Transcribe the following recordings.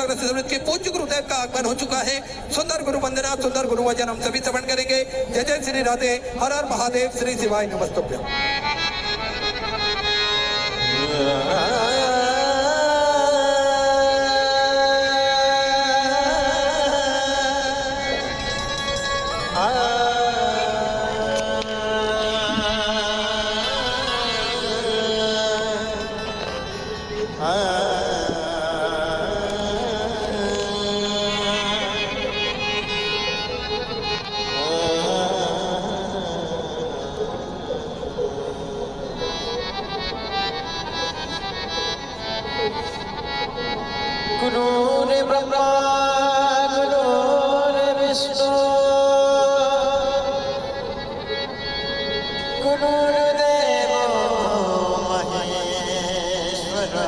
सागर से के पूज्य गुरुदेव का आगमन हो चुका है। सुंदर गुरु वंदना, सुंदर गुरु वचन हम सभी श्रवण करेंगे। जय जय श्री राधे, हर हर महादेव, श्री शिवाय नमस्तुभ्यं। गुरुर्ब्रह्मा गुरुर्विष्णु गुरुर्देवो महेश्वरा।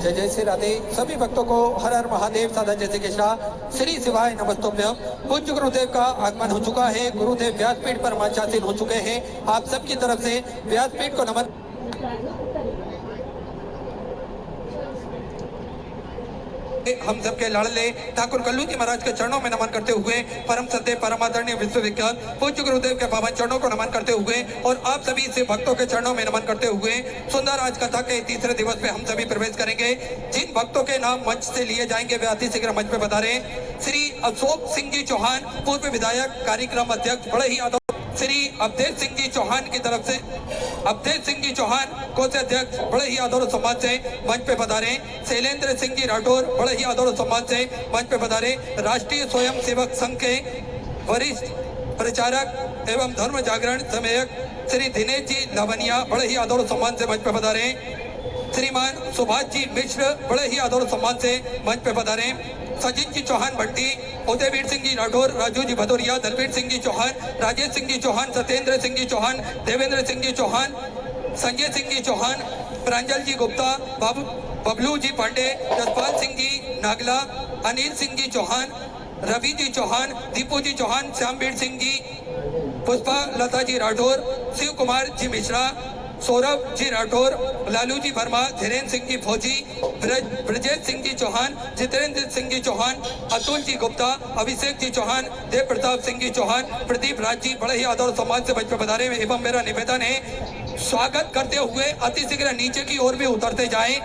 जय जय श्री राधे। सभी भक्तों को हर हर महादेव, साधा जैसे कृष्णा, श्री शिवाय नमस्तुभ्यं। पूज्य गुरुदेव का आगमन हो चुका है। गुरुदेव व्यासपीठ पर मंचासीन हो चुके हैं। आप सबकी तरफ से व्यासपीठ को नमन। हम सबके लाडले ठाकुर कल्लू जी महाराज के चरणों में नमन करते हुए, परम सत्य परमादरणीय विश्वविख्यात पूज्य गुरुदेव के पावन चरणों को नमन करते हुए और आप सभी से भक्तों के चरणों में नमन करते हुए सुंदर आज कथा के तीसरे दिवस पे हम सभी प्रवेश करेंगे। जिन भक्तों के नाम मंच से लिए जाएंगे वे अति शीघ्र मंच पे पधारे। श्री अशोक सिंह जी चौहान, पूर्व विधायक, कार्यक्रम अध्यक्ष, बड़े ही श्री अवधेश सिंह जी चौहान की तरफ से अवधेष सिंह जी चौहान, कोषाध्यक्ष, बड़े ही आदर और सम्मान से मंच पे पधारे। शैलेंद्र सिंह जी राठौर, बड़े ही आदर और सम्मान से मंच पे पधारे। राष्ट्रीय स्वयं सेवक संघ के वरिष्ठ प्रचारक एवं धर्म जागरण समयक श्री दिनेश जी लावनिया, बड़े ही आदर और सम्मान से मंच पे पधारे। श्रीमान सुभाष जी मिश्र, बड़े ही आदर और सम्मान से मंच पे पधारे। सचिन जी चौहान भट्टी, उदयवीर सिंह जी राठौर, राजू जी भदौरिया, दलवीर सिंह जी चौहान, राजेश सिंह जी चौहान, सत्येंद्र सिंह जी चौहान, देवेंद्र सिंह जी चौहान, संजय सिंह जी चौहान, प्रांजल जी गुप्ता, बबलू जी पांडे, जसपाल सिंह जी नागला, अनिल सिंह जी चौहान, रवि जी चौहान, दीपू जी चौहान, श्यामवीर सिंह जी, पुष्पा लता जी राठौर, शिव कुमार जी मिश्रा, सौरभ जी राठौर, लालू जी वर्मा, धीरेन्द्र सिंह जी फौजी, ब्रजेश सिंह जी चौहान, जितेंद्र सिंह जी चौहान, अतुल जी गुप्ता, अभिषेक जी चौहान, देव प्रताप सिंह जी चौहान, प्रदीप राज जी, बड़े ही आदर और सम्मान से मंच पर पधारे एवं मेरा निवेदन है स्वागत करते हुए अति शीघ्र नीचे की ओर भी उतरते जाएं।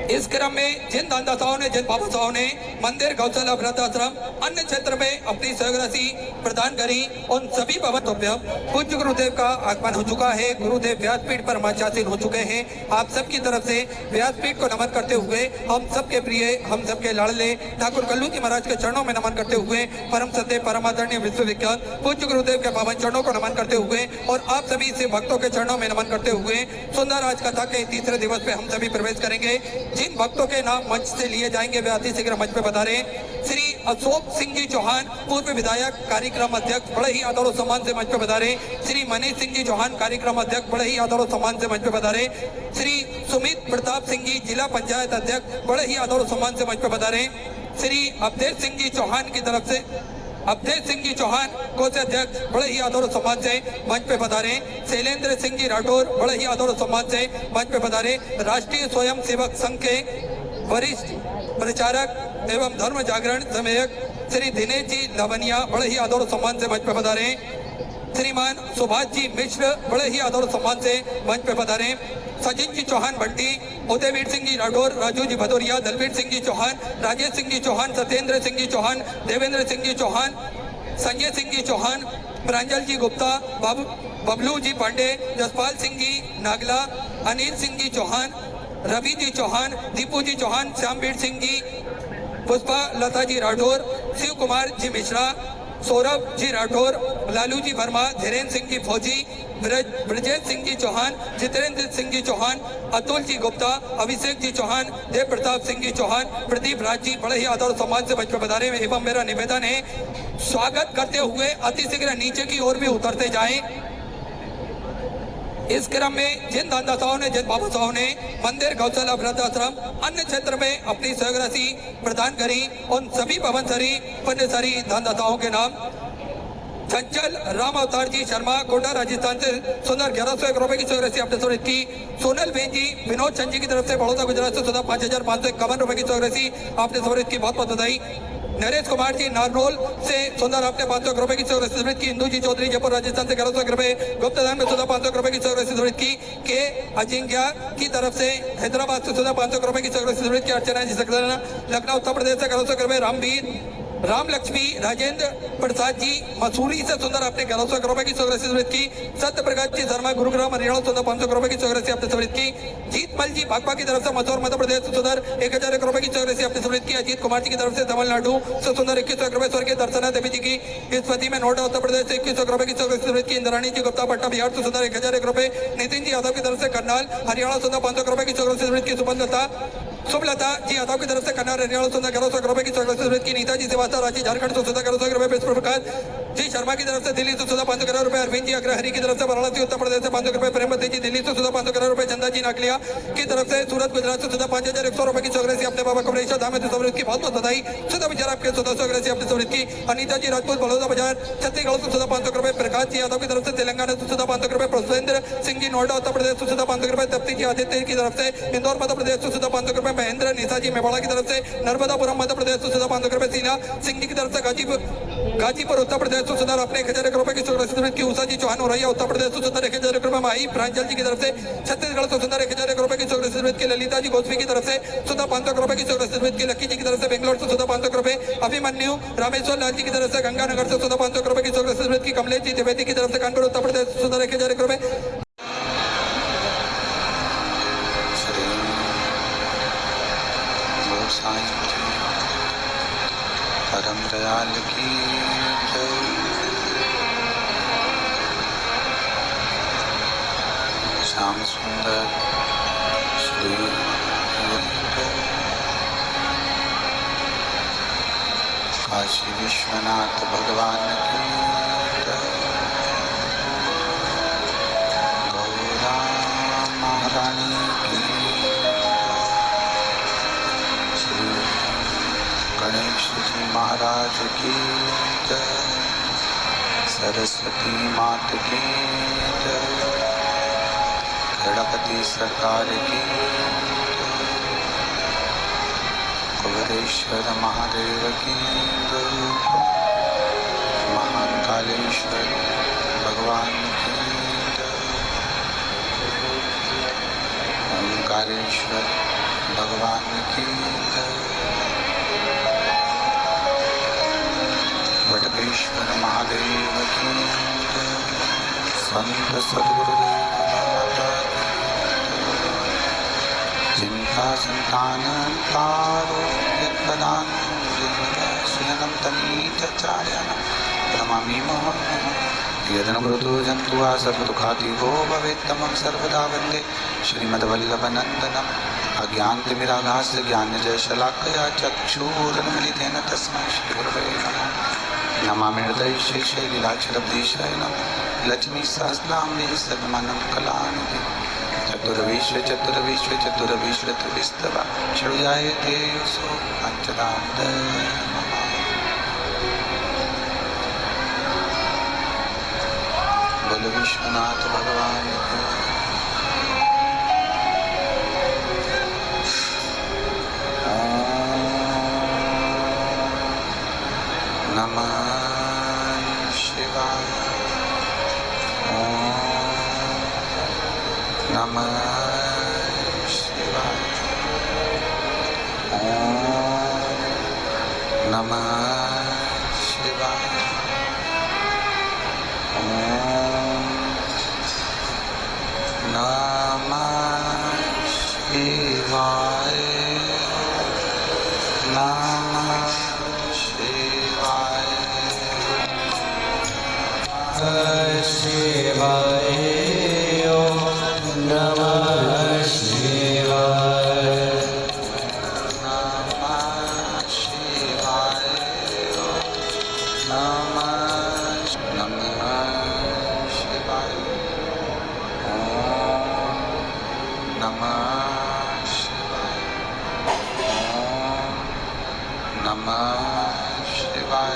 इस क्रम में जिन दानदाताओं ने, जिन बाबासाओं ने मंदिर, गौशाला, वृद्धाश्रम, अन्य क्षेत्र में अपनी सहराशि प्रदान करी, उन सभी भक्तों पूज्य गुरुदेव का आगमन हो चुका है। गुरुदेव व्यासपीठ पर मंचासीन हो चुके हैं। आप सबकी तरफ से व्यासपीठ को नमन करते हुए हम सबके प्रिय, हम सबके लाडले ठाकुर कल्लू जी महाराज के चरणों में नमन करते हुए, परम सत्य परमादरणीय विश्वविख्यात पूज्य गुरुदेव के पावन चरणों को नमन करते हुए और आप सभी से भक्तों के चरणों में नमन करते हुए सुंदर आज कथा के तीसरे दिवस पे हम सभी प्रवेश करेंगे। जिन भक्तों के नाम मंच से लिए जाएंगे वे अति शीघ्र मंच पे पधारे। श्री अशोक सिंह जी चौहान, पूर्व विधायक, कार्यक्रम अध्यक्ष, बड़े ही आदर और सम्मान से मंच पे पधारे। श्री मनीष सिंह जी चौहान, कार्यक्रम अध्यक्ष, बड़े ही आदर और सम्मान से मंच पे पधारे। श्री सुमित प्रताप सिंह जी, जिला पंचायत अध्यक्ष, बड़े ही आदर और सम्मान से मंच पे पधारे। श्री अवधेश सिंह जी चौहान की तरफ से अवधेश सिंह जी चौहान, कोषाध्यक्ष, बड़े ही आदर और सम्मान से मंच पे पधारे। शैलेंद्र सिंह जी राठौर, बड़े ही आदर और सम्मान से मंच पे पधारे। राष्ट्रीय स्वयं सेवक संघ के वरिष्ठ प्रचारक एवं धर्म जागरण समयक श्री दिनेश जी लावनिया, बड़े ही आदर और सम्मान से मंच पे पधारे। श्रीमान सुभाष जी मिश्र, बड़े ही आदर और सम्मान से मंच पे पधारे। सचिन जी चौहान भट्टी, उदयवीर सिंह जी राठौर, राजू जी भदौरिया, दलवीर सिंह जी चौहान, राजेश सिंह जी चौहान, सत्येंद्र सिंह जी चौहान, देवेंद्र सिंह जी चौहान, संजय सिंह जी चौहान, प्रांजल जी गुप्ता, बबलू जी पांडे, जसपाल सिंह जी नागला, अनिल सिंह जी चौहान, रवि जी चौहान, दीपू जी चौहान, श्यामवीर सिंह जी, पुष्पा लता जी राठौर, शिव कुमार जी मिश्रा, सौरभ जी राठौर, लालू जी वर्मा, धीरेन्द्र सिंह जी फौजी, ब्रजेश सिंह जी चौहान, जितेंद्र सिंह जी चौहान, अतुल जी गुप्ता, अभिषेक जी चौहान, देव प्रताप सिंह जी चौहान, प्रदीप राज जी बड़े ही आदर और सम्मान से मंच पर पधारे एवं मेरा निवेदन है स्वागत करते हुए अति शीघ्र नीचे की ओर भी उतरते जाएं। इस क्रम में जिन दानदाताओं ने, जिन बाबासाओं ने मंदिर, गौशाला, वृद्धाश्रम, अन्य क्षेत्र में अपनी सहराशि प्रदान करी, उन सभी पवनसरी, पुण्यसरी दानदाताओं के नाम चंचल राम अवतार जी शर्मा, कोटा राजस्थान से सुंदर 1101 रुपए की सहराशि आपने सुनित की। सोनल बेन जी, विनोद चंद जी की तरफ से बड़ौदा गुजरात से सुधा 5551 रुपए की सहराशि आपने सुनित की, बहुत बहुत बधाई। नरेश कुमार जी नारनौल से सुंदर आपने 500 रुपए की सहराशि की। इंदू जी चौधरी जयपुर राजस्थान से 1100 रुपए, गुप्तदान में सुधा 500 रुपए की सहराशि की। के अजिंक्या की तरफ से हैदराबाद से सुधा 500 रुपए की सहराशि की। अर्चना जी सक्सेना लखनऊ उत्तर प्रदेश से 1100 रुपए। रामवीर, राम लक्ष्मी, राजेंद्र प्रसाद जी मसूरी से सुंदर आपने 1100 रुपए की सहराशि की। सत्य प्रकाश जी शर्मा गुरुग्राम हरियाणा सुंदर 500 रुपए की सहराशि आपने समृद्ध की। जीतमल जी भाकपा की तरफ से मसूर मध्य प्रदेश से सुंदर 1001 रुपए की सहराशि आपने समृद्ध की। अजीत कुमार जी की तरफ से तमिलनाडु से सुंदर 2100 रुपए। स्वर्गीय दर्शना देवी जी की स्मृति में नोएडा उत्तर प्रदेश से 2100 रुपए की सहराशि की। इंद्राणी जी गुप्ता पट्टा बिहार से सुंदर 1001 रुपए। नितिन जी यादव की तरफ से करनाल हरियाणा सुंदर 500 रुपए की सहराशि की। शुभलता जी यादव की तरफ से कन्नौर हरियाणा सुंदर 1100 रुपए की सहराशि की। नीता जी श्रीवास्तव रांची झारखंड से सुंदर 1100 रुपए। विष्णु प्रकाश जी शर्मा की तरफ से दिल्ली से सुधा 500 रुपए। अरविंद जी अग्रहरी की तरफ से वाराणसी उत्तर प्रदेश से 500 रुपए। प्रेमवती जी दिल्ली से सुधा 500 रुपए। चंदा जी नाकलिया की तरफ से सूरत गुजरात से सुधा 5100 रुपए की सहराशि अपने बाबा कमलेश्वर धाम में समृद्ध की, बहुत बहुत बधाई। सुधा विचार आपके सुधा सहराशि अपने समृद्ध की। अनीता जी राजपूत बड़ौदा बाजार छत्तीसगढ़ से सुधा 500 रुपए। प्रकाश जी यादव की तरफ से तेलंगाना से सुधा 500 रुपए। प्रसवेंद्र सिंह जी नोएडा उत्तर प्रदेश से सुधा 500 रुपए। तप्ती जी आदित्य की तरफ से इंदौर मध्य प्रदेश से सुधा 500 रुपए। महेंद्र निशा जी मेवाड़ा की तरफ से नर्मदापुरम मध्य प्रदेश से सुधा 500 रुपए। सीना सिंह जी की तरफ से गाजीपुर उत्तर प्रदेश से सुधा आपने 1001 रुपए की सहराशि की। उषा जी चौहान औरैया उत्तर प्रदेश से सुधा 1001 रुपए। माही प्रांजल जी की तरफ से छत्तीसगढ़ से सुधा 1001 रुपए की सहराशि की। ललिता जी गोस्वी की तरफ से सुधा 500 रुपए की सहराशि की। लक्की जी की तरफ से बेंगलोर से सुधा 500 रुपए। अभिमन्यु रामेश्वर लाल जी की तरफ से गंगानगर से सुधा 500 रुपए की सहराशि की। कमलेश जी द्विवेदी की तरफ से कानपुर उत्तर प्रदेश से सुधा 1001 रुपए। परम दयाल की जय। श्याम सुंदर श्री काशी विश्वनाथ भगवान की जय। गौरा महारानी की श्री गणेश जी महाराज की जय। सरस्वती मात की जय। गणपति सरकार की जय। कुबेरेश्वर महादेव की जय। महान कालेश्वर भगवान की जय। ओंकारेश्वर भगवान की जय। वटकेश्वर महादेव की जय। संत सद्गुरुदेव महाराज जिनका संतान तारो यत्पदानुजनम तमीचार्याणां प्रणमामि मुहुर्मुहुः। यदनुमृतो जन्तुः सर्वदुःखातिगो भवेत् तमं सर्वदा वन्दे श्रीमद्वल्लभनन्दनम्। अज्ञानतिमिराभास्य ज्ञानजयशलाकया चक्षुरुन्मीलितेन तस्मै श्रीगुरवे नमः। नमामि हृदये शेषैलीलाचलब्धीशाय नमः। लक्ष्मीसहस्राम्बे सर्वमानं कलानिधि। चतुर्विश्व चतुर्विश्व चतुर्विश्व त्रिविस्तवा षड्जायते सो पंचदान्त बोलो विश्वनाथ भगवान की। नमः शिवाय। नमः शिवाय। नमः शिवाय। नमः शिवाय। नमः शिवाय। शिवाय। नमः शिवाय नमः शिवाय नमः शिवाय ओम नमः शिवाय ओम नमः शिवाय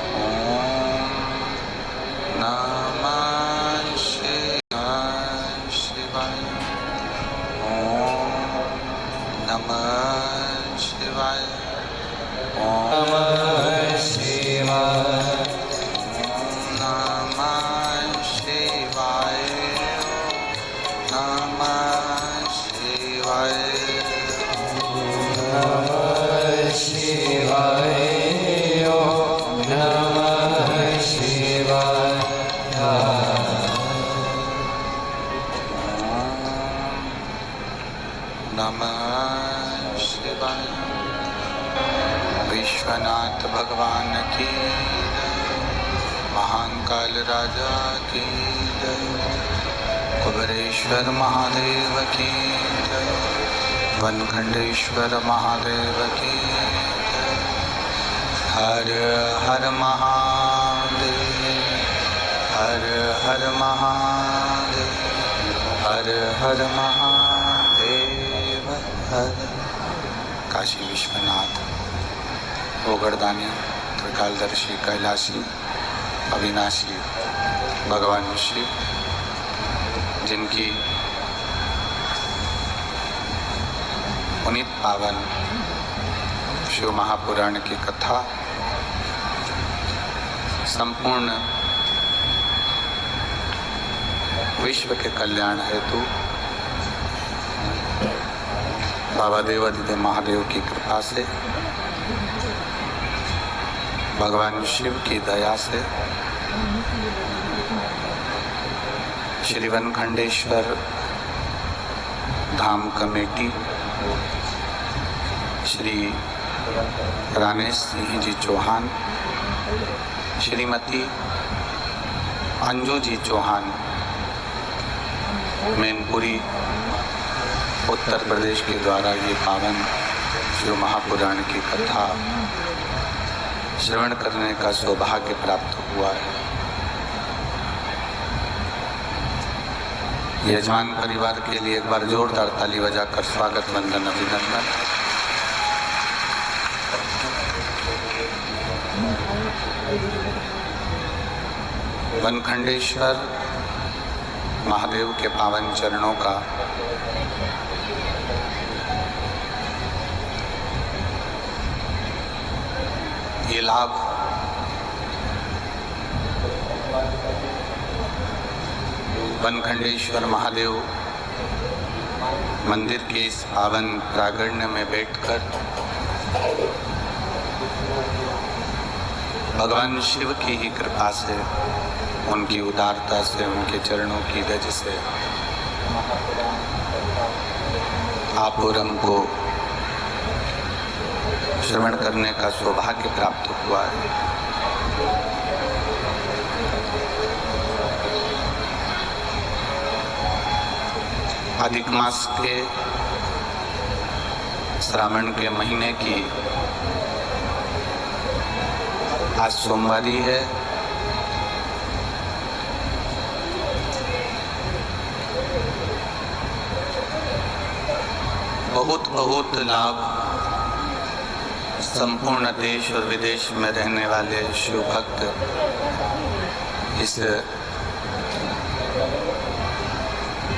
ओम नमः शिवाय ओम नमः शिवाय ओम नमः शिवाय नमः शिवाय नमः शिवाय नमः शिवाय ओम नमः शिवाय नमः शिवाय विश्वनाथ भगवान की जय, महाकाल राजा की जय, कुबेरेश्वर महादेव की जय, वनखंडेश्वर महादेव की जय। हर हर महादेव हर हर महादेव हर हर महादेव हर। काशी विश्वनाथ ओगड़दानी त्रिकालदर्शी कैलाशी अविनाशी भगवान शिव, जिनकी पुनीत पावन शिव महापुराण की कथा संपूर्ण विश्व के कल्याण हेतु बाबा देवादिदेव महादेव की कृपा से, भगवान शिव की दया से, श्री वनखंडेश्वर धाम कमेटी श्री रानेश सिंह जी चौहान, श्रीमती अंजू जी चौहान, मैनपुरी उत्तर प्रदेश के द्वारा ये पावन शिव महापुराण की कथा श्रवण करने का सौभाग्य प्राप्त हुआ है। यजमान परिवार के लिए एक बार जोरदार ताली बजाकर स्वागत वंदन अभिनंदन। वनखंडेश्वर महादेव के पावन चरणों का ये लाभ वनखंडेश्वर महादेव मंदिर के इस पावन प्रांगण में बैठकर भगवान शिव की ही कृपा से, उनकी उदारता से, उनके चरणों की रज से आप और हमको श्रवण करने का सौभाग्य प्राप्त हुआ है। अधिक मास के श्रावण के महीने की आज सोमवारी है। बहुत बहुत लाभ संपूर्ण देश और विदेश में रहने वाले शिव भक्त इस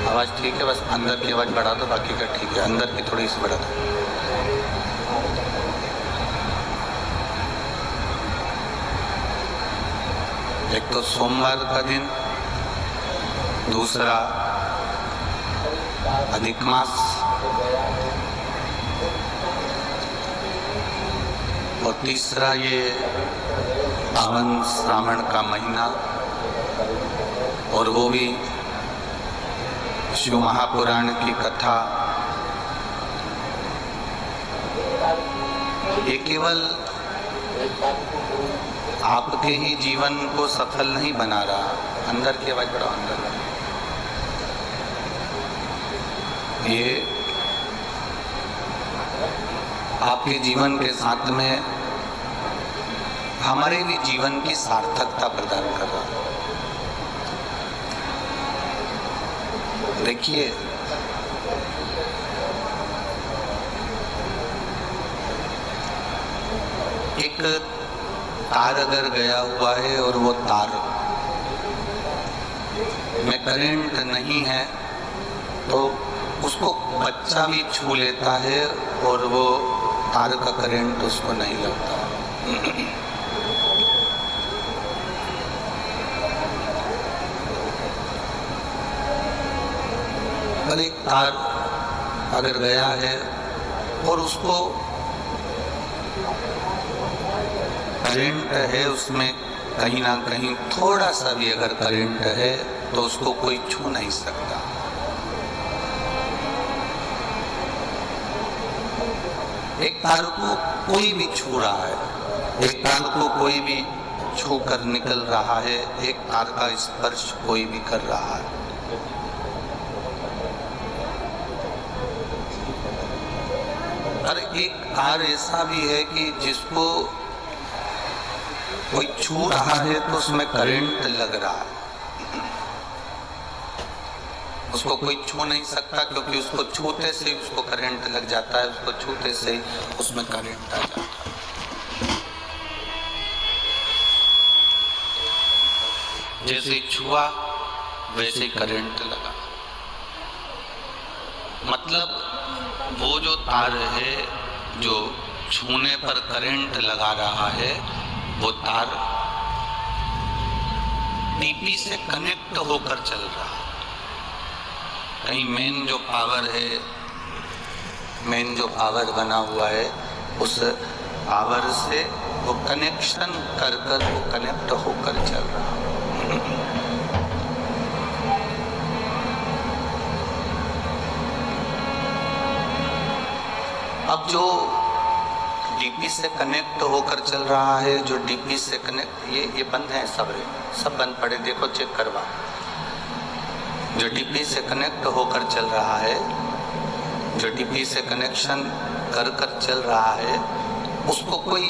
आवाज़ ठीक है, बस अंदर की आवाज़ बढ़ा दो, बाकी का ठीक है, अंदर की थोड़ी सी बढ़ा दो। एक तो सोमवार का दिन, दूसरा अधिक मास और तीसरा ये पावन श्रावण का महीना, और वो भी शिव महापुराण की कथा। ये केवल आपके ही जीवन को सफल नहीं बना रहा, अंदर की आवाज बढ़ाओ, अंदर ये आपके जीवन के साथ में हमारे भी जीवन की सार्थकता प्रदान कर रहा है। देखिए, एक तार अगर गया हुआ है और वो तार में करंट नहीं है तो उसको बच्चा भी छू लेता है और वो तार का करंट उसको नहीं लगता। पर एक तार अगर गया है और उसको करंट है, उसमें कहीं ना कहीं थोड़ा सा भी अगर करंट है तो उसको कोई छू नहीं सकता। एक तार को कोई भी छू रहा है, एक तार को कोई भी छू कर निकल रहा है, एक तार का स्पर्श कोई भी कर रहा है। और एक तार ऐसा भी है कि जिसको कोई छू रहा है तो उसमें करंट लग रहा है, उसको कोई छू नहीं सकता क्योंकि उसको छूते से ही उसको करंट लग जाता है, उसको छूते से ही उसमें करंट आ जाता है। जैसे ही छुआ वैसे ही करंट लगा। मतलब वो जो तार है जो छूने पर करंट लगा रहा है, वो तार डीपी से कनेक्ट होकर चल रहा है। कहीं मेन जो पावर है, मेन जो पावर बना हुआ है, उस पावर से वो कनेक्शन कर कर वो कनेक्ट होकर चल रहा है। अब जो डीपी से कनेक्ट होकर चल रहा है, जो डीपी से कनेक्ट, ये बंद है, सब बंद पड़े, देखो चेक करवा। जो डीपी से कनेक्ट होकर चल रहा है, जो डीपी से कनेक्शन कर कर चल रहा है, उसको कोई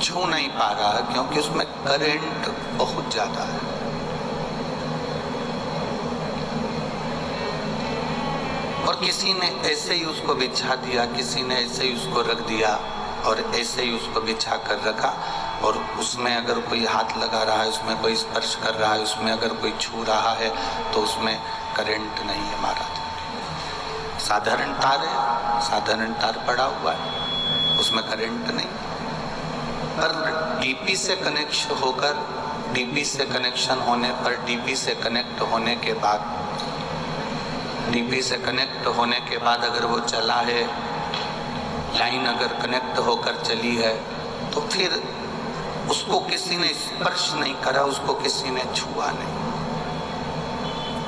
छू नहीं पा रहा है क्योंकि उसमें करंट बहुत ज्यादा है। और किसी ने ऐसे ही उसको बिछा दिया, किसी ने ऐसे ही उसको रख दिया और ऐसे ही उसको बिछा कर रखा, और उसमें अगर कोई हाथ लगा रहा है, उसमें कोई स्पर्श कर रहा है, उसमें अगर कोई छू रहा है तो उसमें करंट नहीं है महाराज। साधारण तार है, साधारण तार पड़ा हुआ है, उसमें करंट नहीं। पर डीपी से कनेक्शन होकर, डीपी से कनेक्शन होने पर, डीपी से कनेक्ट होने के बाद, डीपी से कनेक्ट होने के बाद अगर वो चला है, लाइन अगर कनेक्ट होकर चली है, तो फिर उसको किसी ने स्पर्श नहीं करा, उसको किसी ने छुआ नहीं।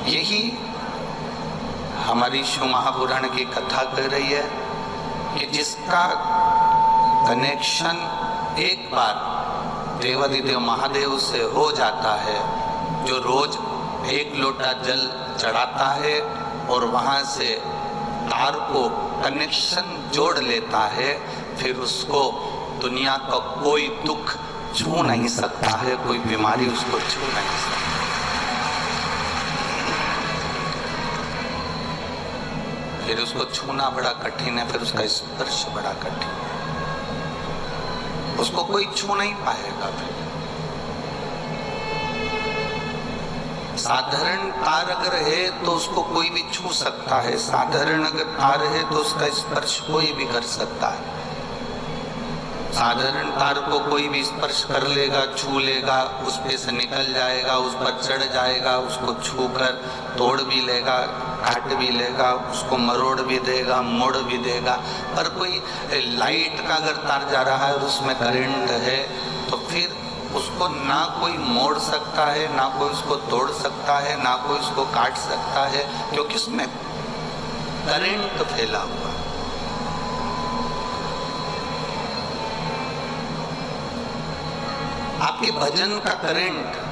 यही हमारी शिव महापुराण की कथा कह रही है कि जिसका कनेक्शन एक बार देवादिदेव महादेव से हो जाता है, जो रोज एक लोटा जल चढ़ाता है और वहां से तार को कनेक्शन जोड़ लेता है, फिर उसको दुनिया का कोई दुख छू नहीं सकता है, कोई बीमारी उसको छू नहीं सकती। फिर उसको छूना बड़ा कठिन है, फिर उसका स्पर्श बड़ा कठिन है, उसको कोई छू नहीं पाएगा। फिर साधारण तार अगर है तो उसको कोई भी छू सकता है, साधारण अगर तार है तो उसका स्पर्श कोई भी कर सकता है। साधारण तार को कोई भी स्पर्श कर लेगा, छू लेगा, उस पे से निकल जाएगा, उस पर चढ़ जाएगा, उसको छू कर तोड़ भी लेगा, काट भी लेगा, उसको मरोड़ भी देगा, मोड़ भी देगा। पर कोई लाइट का अगर तार जा रहा है और उसमें करंट है तो फिर उसको ना कोई मोड़ सकता है, ना कोई उसको तोड़ सकता है, ना कोई उसको काट सकता है, क्योंकि उसमें करंट फैला हुआ। आपके भजन का करंट,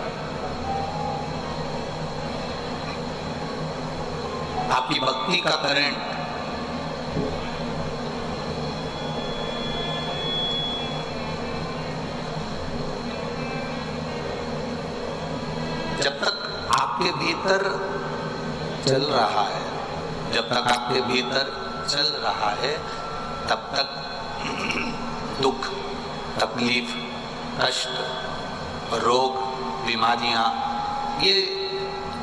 आपकी भक्ति का करंट, चल रहा है, जब तक आपके भीतर चल रहा है तब तक दुख, तकलीफ, कष्ट, रोग, बीमारियां ये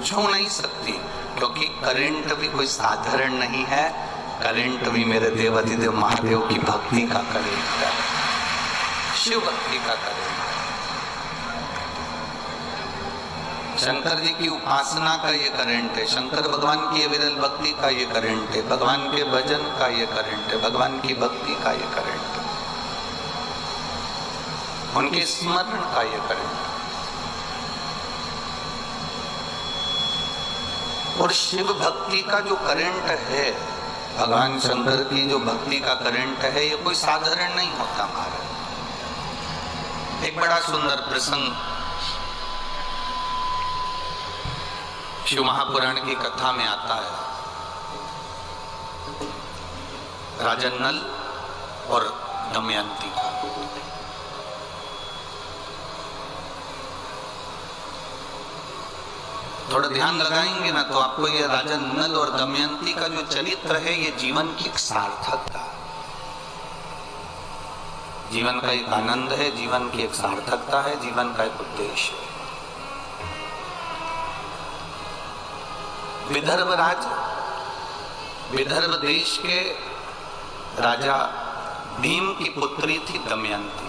छू नहीं सकती, क्योंकि करंट भी कोई साधारण नहीं है। करंट भी मेरे देवाधिदेव महादेव की भक्ति का करंट है, शिव भक्ति का करंट है। शंकर जी की उपासना का ये करंट है, शंकर भगवान की विरल भक्ति का ये करंट है, भगवान के भजन का ये करंट है, भगवान की भक्ति का ये करंट है, उनके स्मरण का ये करंट है। और शिव भक्ति का जो करंट है, भगवान शंकर की जो भक्ति का करंट है, ये कोई साधारण नहीं होता महाराज। एक बड़ा सुंदर प्रसंग शिव महापुराण की कथा में आता है। राजा नल और दमयंती का। थोड़ा ध्यान लगाएंगे ना तो आपको ये राजा नल और दमयंती का जो चरित्र है, ये जीवन की एक सार्थकता, जीवन का एक आनंद है, जीवन की एक सार्थकता है, जीवन का एक उद्देश्य है। विदर्भ देश के राजा भीम की पुत्री थी दमयंती।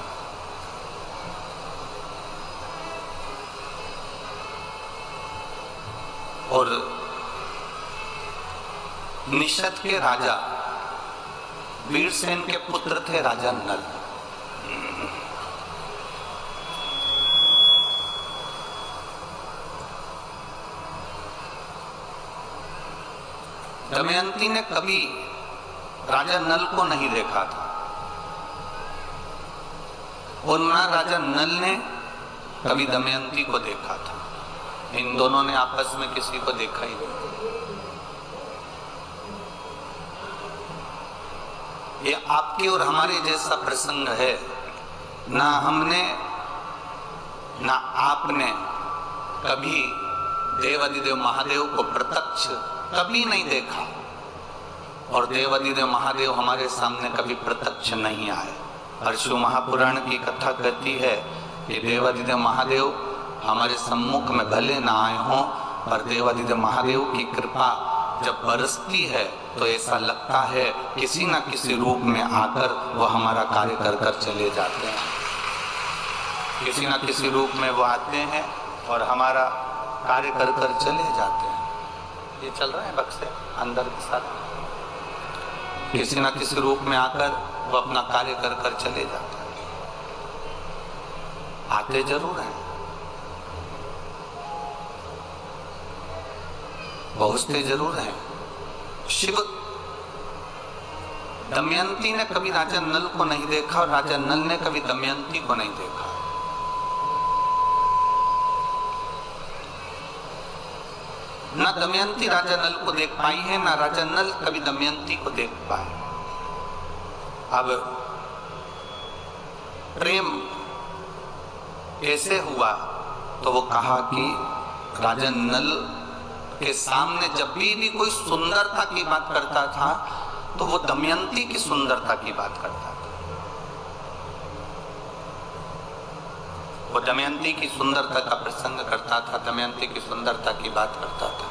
और निषद के राजा वीरसेन के पुत्र थे राजा नल। दमयंती ने कभी राजा नल को नहीं देखा था और ना राजा नल ने कभी दमयंती को देखा था। इन दोनों ने आपस में किसी को देखा ही नहीं। ये आपके और हमारे जैसा प्रसंग है, ना हमने ना आपने कभी देवाधिदेव महादेव को प्रत्यक्ष कभी नहीं देखा और देवाधिदेव महादेव हमारे सामने कभी प्रत्यक्ष नहीं आए। और शिव महापुराण की कथा कहती है कि देवाधिदेव महादेव हमारे सम्मुख में भले ना आए हों, पर देवाधिदेव महादेव की कृपा जब बरसती है तो ऐसा लगता है किसी न किसी रूप में आकर वो हमारा कार्य कर कर चले जाते हैं। किसी न किसी रूप में वो आते हैं और हमारा कार्य कर कर चले जाते हैं। ये चल रहा है बक्से अंदर के साथ। किसी न किसी रूप में आकर वो अपना कार्य कर कर चले जाते हैं। आते जरूर हैं, पहुंचते जरूर हैं। शिव दमयंती ने कभी राजा नल को नहीं देखा और राजा नल ने कभी दमयंती को नहीं देखा। ना दमयंती राजा नल को देख पाई है, ना राजा नल कभी दमयंती को देख पाए। अब प्रेम कैसे हुआ तो वो कहा कि राजा नल के सामने जब भी कोई सुंदरता की बात करता था तो वो दमयंती की सुंदरता की बात करता था। वो दमयंती की सुंदरता का प्रसंग करता था, दमयंती की सुंदरता की बात करता था।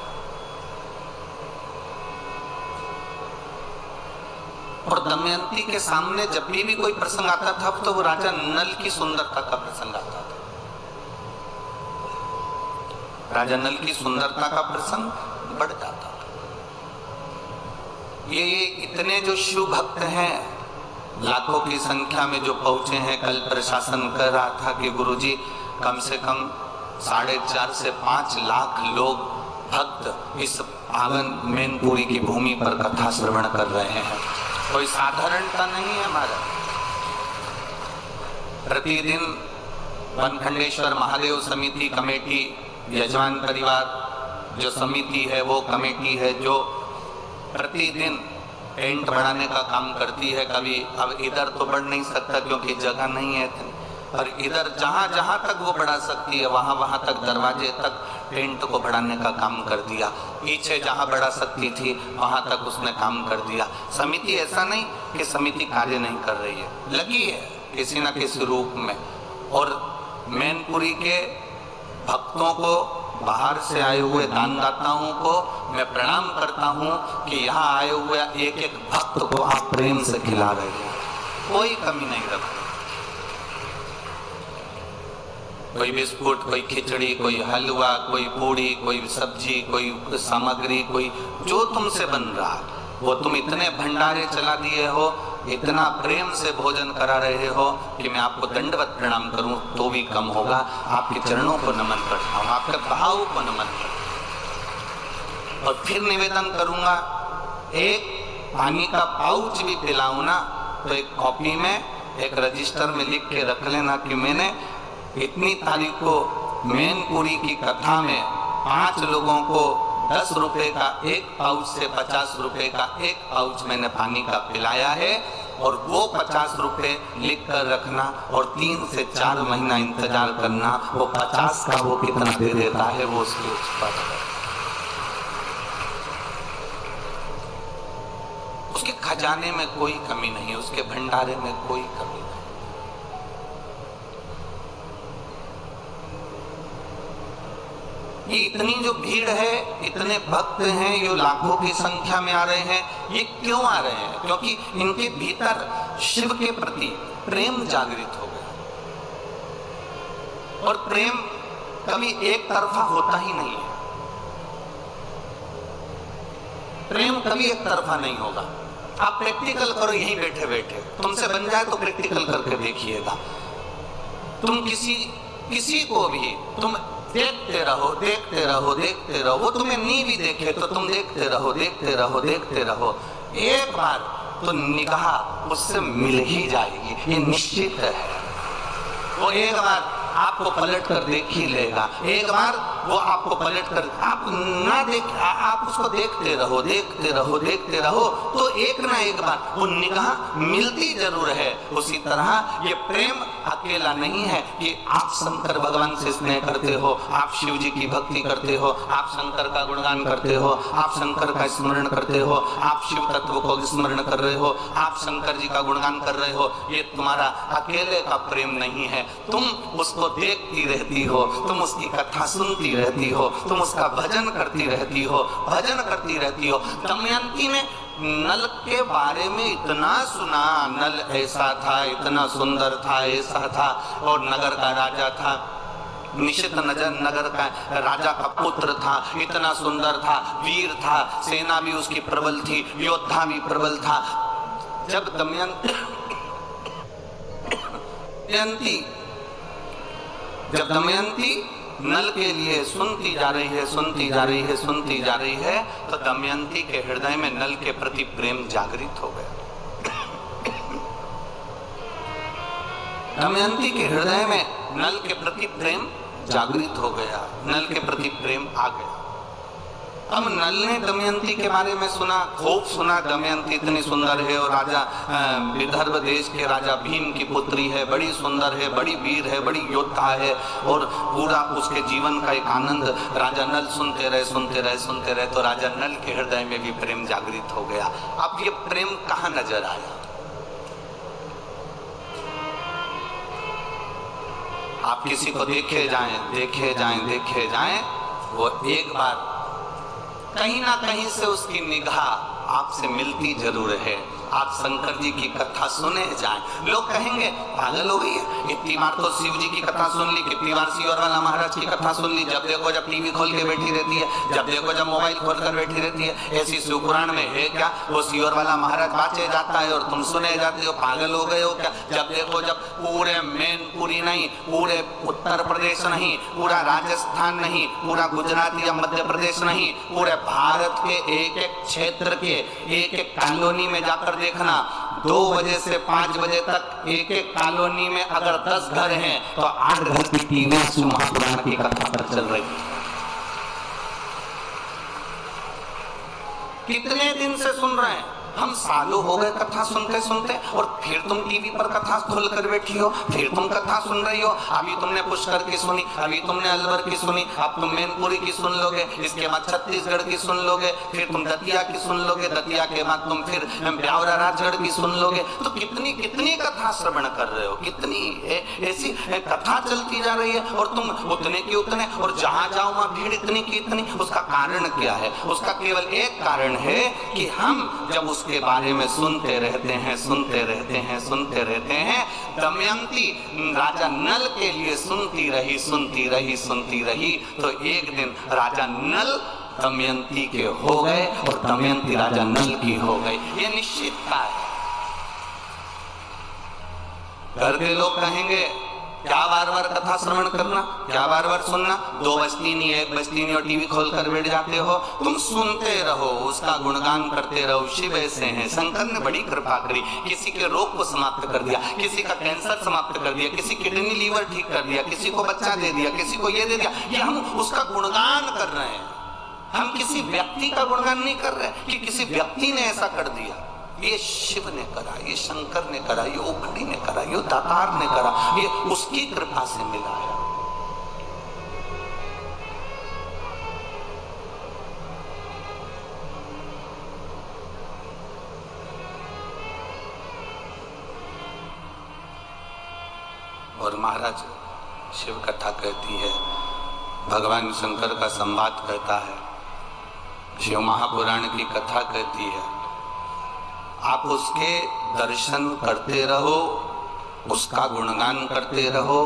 और दमयंती के सामने जब भी कोई प्रसंग आता था तो वो राजा नल की सुंदरता का प्रसंग आता था। राजा नल की सुंदरता का प्रसंग बढ़ जाता था। ये इतने जो शिव भक्त हैं, लाखों की संख्या में जो पहुंचे हैं। कल प्रशासन कह रहा था कि गुरुजी कम से कम 4.5 से 5 लाख लोग भक्त इस पावन मैनपुरी की भूमि पर कथा श्रवण कर रहे हैं। कोई साधारणता नहीं है हमारा। प्रतिदिन वनखंडेश्वर महादेव समिति कमेटी, यजमान परिवार जो समिति है, वो कमेटी है जो प्रतिदिन टेंट बढ़ाने का काम करती है। कभी अब इधर तो बढ़ नहीं सकता क्योंकि जगह नहीं है, और इधर जहां जहां तक वो बढ़ा सकती है वहां वहां तक दरवाजे तक टेंट को बढ़ाने का काम कर दिया। पीछे जहां बढ़ा सकती थी वहां तक उसने काम कर दिया। समिति ऐसा नहीं कि समिति कार्य नहीं कर रही है, लगी है किसी न किसी रूप में। और मैनपुरी के भक्तों को, बाहर से आए हुए दानदाताओं को मैं प्रणाम करता हूं कि यहाँ आए हुए एक एक भक्त को आप प्रेम से खिला रहे हैं, कोई कमी नहीं रख रहे। कोई बिस्कुट, कोई खिचड़ी, कोई हलवा, कोई पूड़ी, कोई सब्जी, कोई सामग्री, कोई जो तुमसे बन रहा वो तुम इतने भंडारे चला दिए हो, इतना प्रेम से भोजन करा रहे हो कि मैं आपको दंडवत प्रणाम करूं तो भी कम होगा। आपके चरणों को नमन करता हूं, आपके भाव को नमन करता हूं। और फिर निवेदन करूंगा, एक पानी का पाउच भी पिलाऊं ना तो एक कॉपी में, एक रजिस्टर में लिख के रख लेना कि मैंने इतनी तारीख को मैनपुरी की कथा में 5 लोगों को 10 रुपए का एक पाउच से 50 रुपए का एक पाउच मैंने पानी का पिलाया है। और वो 50 रुपए लिख कर रखना और 3 से 4 महीना इंतजार करना, वो 50 का वो कितना दे देता है वो उसके ऊपर। उसके खजाने में कोई कमी नहीं, उसके भंडारे में कोई कमी नहीं। ये इतनी जो भीड़ है, इतने भक्त हैं, ये लाखों की संख्या में आ रहे हैं, ये क्यों आ रहे हैं? क्योंकि इनके भीतर शिव के प्रति प्रेम जागृत हो गया। और प्रेम कभी एक तरफा होता ही नहीं है, प्रेम कभी एक तरफा नहीं होगा। आप प्रैक्टिकल करो यहीं बैठे बैठे, तुमसे बन जाए तो प्रैक्टिकल करके देखिएगा। तुम किसी को भी तुम देखते रहो, देखते रहो, देखते रहो, वो तुम्हें नहीं भी देखे तो तुम देखते रहो, देखते रहो, देखते रहो। एक बार तो निगाह उससे मिल ही जाएगी, ये निश्चित है। वो एक बार आपको पलट कर देख ही लेगा, एक बार वो आपको पलट कर, आप ना देख, आप उसको देखते रहो, देखते रहो, देखते रहो, तो एक ना एक बार वो निगाह मिलती जरूर है। उसी तरह ये प्रेम अकेला नहीं है कि आप शंकर भगवान से स्नेह करते हो, आप शिव जी की भक्ति करते हो, आप शंकर का गुणगान करते हो, आप शंकर का स्मरण करते हो, आप शिव तत्व को स्मरण कर रहे हो, आप शंकर जी का गुणगान कर रहे हो। ये तुम्हारा अकेले का प्रेम नहीं है, तुम उसको देखती रहती हो, तुम उसकी कथा सुनती रहती हो, तुम उसका भजन करती रहती हो, भजन करती रहती हो। दमयंती ने नल के बारे में इतना सुना, नल ऐसा था, इतना सुंदर था, ऐसा था, और नगर का राजा था, निश्चित नगर का राजा का पुत्र था, इतना सुंदर था, वीर था, सेना भी उसकी प्रबल थी, योद्धा भी प्रबल था। जब दमयंती नल के लिए सुनती जा रही है, सुनती जा रही है, सुनती जा रही है, तो दमयंती के हृदय में नल के प्रति प्रेम जागृत हो गया। दमयंती के हृदय में नल के प्रति प्रेम जागृत हो गया, नल के प्रति प्रेम आ गया। अब नल ने दमयंती के बारे में सुना, खूब सुना, दमयंती इतनी सुंदर है और राजा विदर्भ देश के राजा भीम की पुत्री है, बड़ी सुंदर है, बड़ी वीर है, बड़ी योद्धा है, और पूरा उसके जीवन का एक आनंद राजा नल सुनते रहे, सुनते रहे, सुनते रहे, तो राजा नल के हृदय में भी प्रेम जागृत हो गया। अब ये प्रेम कहाँ नजर आया? आप किसी को देखे जाएं, देखे जाएं, देखे जाएं, वो एक बार कहीं ना कहीं से उसकी निगाह आपसे मिलती जरूर है। आप शंकर जी की कथा सुने जाएं, लोग कहेंगे पागल हो गई है, इतनी बार तो शिव जी की कथा सुन ली, कितनी बार सियोर वाला महाराज की कथा सुन ली, जब देखो जब टीवी खोल के बैठी रहती है, जब देखो जब मोबाइल खोल कर बैठी रहती है। ऐसी शिव पुराण में है क्या? वो सियोर वाला महाराज बाँचे जाता है और तुम सुने जाते हो, पागल हो गए हो क्या? जब देखो जब पूरे मैनपुरी नहीं, पूरे उत्तर प्रदेश नहीं, पूरा राजस्थान नहीं, पूरा गुजरात या मध्य प्रदेश नहीं, पूरे भारत के एक एक क्षेत्र के एक एक कॉलोनी में जाकर देखना, 2 बजे से 5 बजे तक एक एक कॉलोनी में अगर 10 घर हैं तो 8 घर की टीवी शिव महापुराण की कथा पर चल रही है। कितने दिन से सुन रहे हैं? हम सालों हो गए कथा सुनते सुनते, और फिर तुम टीवी पर कथा खोल कर बैठी हो, फिर तुम कथा सुन रही हो। अभी तुमने पुष्कर की सुनी, अभी तुमने अलवर की सुनी, अब तुम मैनपुरी की सुन लोगे, इसके बाद छत्तीसगढ़ की सुन लोगे, फिर तुम दतिया की सुन लोगे, दतिया के बाद तुम फिर ब्यावरा राजगढ़ की सुन लोगे। तो कितनी कितनी कथा श्रवण कर रहे हो, कितनी ऐसी कथा चलती जा रही है, और तुम उतने की उतने, और जहां जाओ वहां भीड़ इतनी की इतनी। उसका कारण क्या है? उसका केवल एक कारण है कि हम जब उसके बारे में सुनते रहते हैं, सुनते रहते हैं, सुनते रहते हैं। दमयंती राजा नल के लिए सुनती रही, सुनती रही, सुनती रही, तो एक दिन राजा नल दमयंती के हो गए और दमयंती राजा नल की हो गई। ये निश्चितता है। घर के लोग कहेंगे क्या बार बार कथा श्रवण करना, क्या बार बार सुनना, 2 बजती नहीं, 1 बजती नहीं और टीवी खोल कर बैठ जाते हो। तुम सुनते रहो, उसका गुणगान करते रहो। शिव ऐसे हैं, शंकर ने बड़ी कृपा करी, किसी के रोग को समाप्त कर दिया, किसी का कैंसर समाप्त कर दिया, किसी किडनी लीवर ठीक कर दिया, किसी को बच्चा दे दिया, किसी को ये दे दिया। ये हम उसका गुणगान कर रहे हैं, हम किसी व्यक्ति का गुणगान नहीं कर रहे कि किसी व्यक्ति ने ऐसा कर दिया। ये शिव ने करा, ये शंकर ने करा, ये उखड़ी ने करा, ये दातार ने करा, ये उसकी कृपा से मिला है। और महाराज शिव कथा कहती है, भगवान शंकर का संवाद कहता है, शिव महापुराण की कथा कहती है। आप उसके दर्शन करते रहो, उसका गुणगान करते रहो,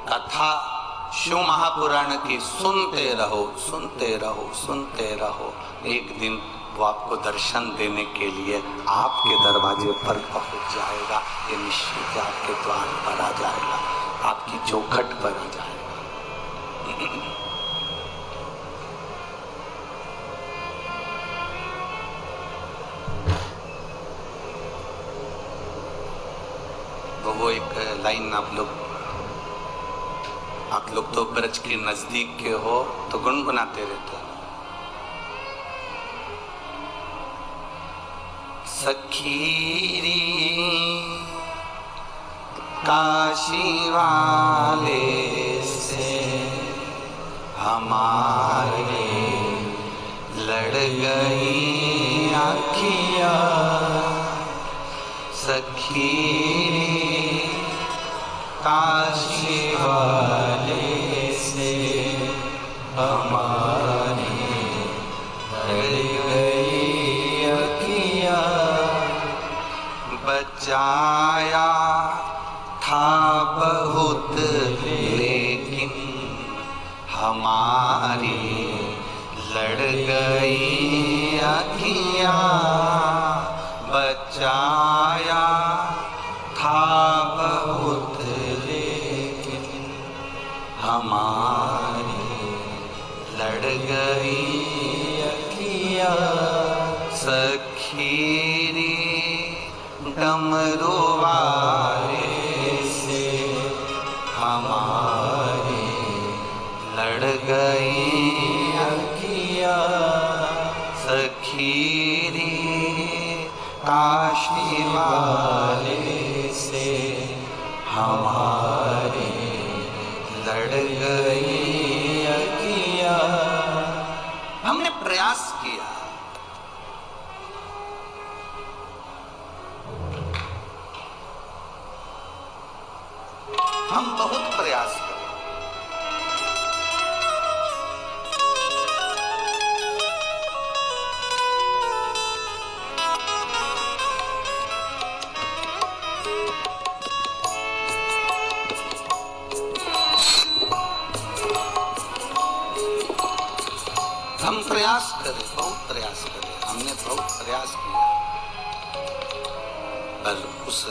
कथा शिव महापुराण की सुनते रहो, सुनते रहो, सुनते रहो। एक दिन वो आपको दर्शन देने के लिए आपके दरवाजे पर पहुंच जाएगा। ये निश्चित आपके द्वार पर आ जाएगा, आपकी चौखट पर आ जाएगा। वो एक लाइन आप लोग तो ब्रज के नजदीक के हो तो गुनगुनाते रहते हो। सखीरी काशी वाले से हमारे लड़ गई आँखियाँ, सखीरी काशी वाले से हमारी लड़ गई अखियाँ। बचाया था बहुत लेकिन हमारी लड़ गई अखियाँ। बचाया था बहुत लेकिन हमारी लड़ गई अखियाँ। सखीरी डमरू वाले से हमारी लड़ गई अखियाँ। सखीरी काशी वाले से हमारी लड़ गई अखियाँ। हमने प्रयास किया, हम बहुत प्रयास करें। हम प्रयास करें, बहुत प्रयास करें, हमने बहुत प्रयास किया, पर उस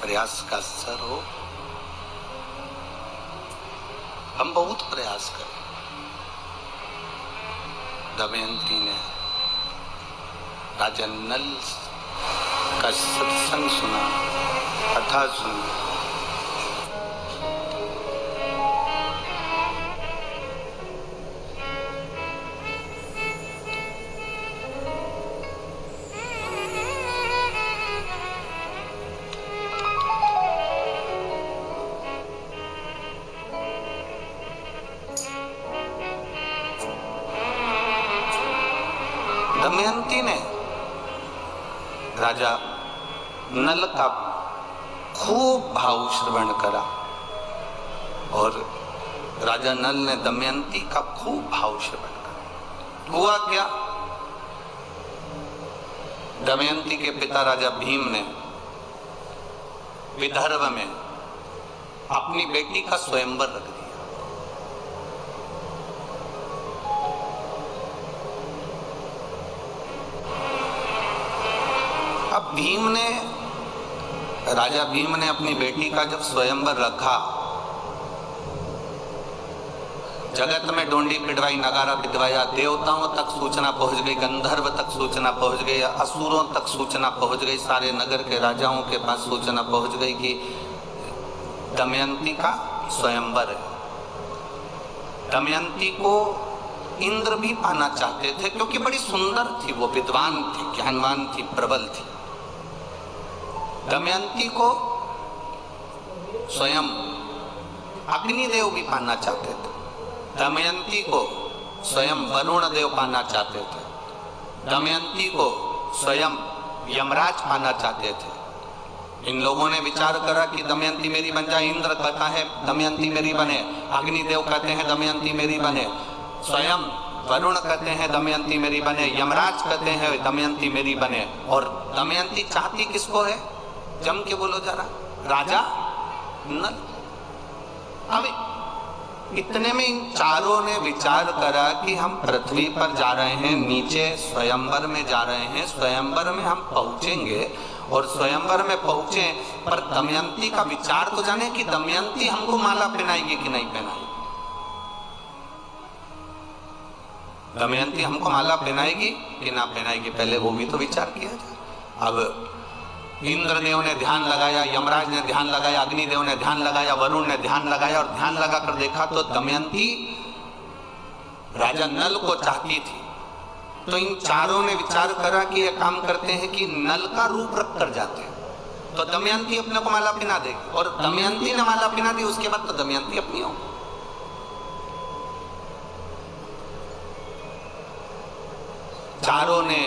प्रयास का असर हो। हम बहुत प्रयास करें। दमयंती ने राजा नल का सत्संग सुना, कथा सुनी। दमयंती ने राजा नल का खूब भाव श्रवण करा और राजा नल ने दमयंती का खूब भाव श्रवण करा। हुआ क्या, दमयंती के पिता राजा भीम ने विदर्भ में अपनी बेटी का स्वयंवर रख दिया। अब राजा भीम ने अपनी बेटी का जब स्वयंवर रखा, जगत में डोंडी पिटवाई, नगारा पिटवाया, देवताओं तक सूचना पहुंच गई, गंधर्व तक सूचना पहुंच गई, असुरों तक सूचना पहुंच गई, सारे नगर के राजाओं के पास सूचना पहुंच गई कि दमयंती का स्वयंवर है। दमयंती को इंद्र भी पाना चाहते थे क्योंकि बड़ी सुंदर थी, वो विद्वान थी, ज्ञानवान थी, प्रबल थी। दमयंती को स्वयं अग्निदेव भी पाना चाहते थे, दमयंती को स्वयं वरुण देव पाना चाहते थे, दमयंती को स्वयं यमराज पाना चाहते थे। इन लोगों ने विचार करा कि दमयंती मेरी बन जाए। इंद्र कहता है दमयंती मेरी बने, अग्निदेव कहते हैं दमयंती मेरी बने, स्वयं वरुण कहते हैं दमयंती मेरी बने, यमराज कहते हैं दमयंती मेरी बने। और दमयंती चाहती किसको है, जम के बोलो जरा, राजा नल। अब इतने में इन चारों ने विचार करा कि हम पृथ्वी पर जा रहे हैं, नीचे स्वयंवर में जा रहे हैं, स्वयंवर में हम पहुंचेंगे और स्वयंवर में पहुंचे पर दमयंती का विचार तो जाने कि दमयंती हमको माला पहनाएगी कि नहीं पहनाएगी। दमयंती हमको माला पहनाएगी कि ना पहनाएगी, पहले वो भी तो विचार किया जाए। अब इंद्रदेव ने ध्यान लगाया, यमराज ने ध्यान लगाया, अग्निदेव ने ध्यान लगाया, वरुण ने ध्यान लगाया और ध्यान लगाकर देखा तो दमयंती राजा नल को चाहती थी। तो इन चारों ने विचार करा कि ये काम करते हैं कि नल का रूप रख कर जाते हैं तो दमयंती अपने को माला पहना देगी। और दमयंती ने माला पहना दी, उसके बाद तो दमयंती अपनी हो। चारों ने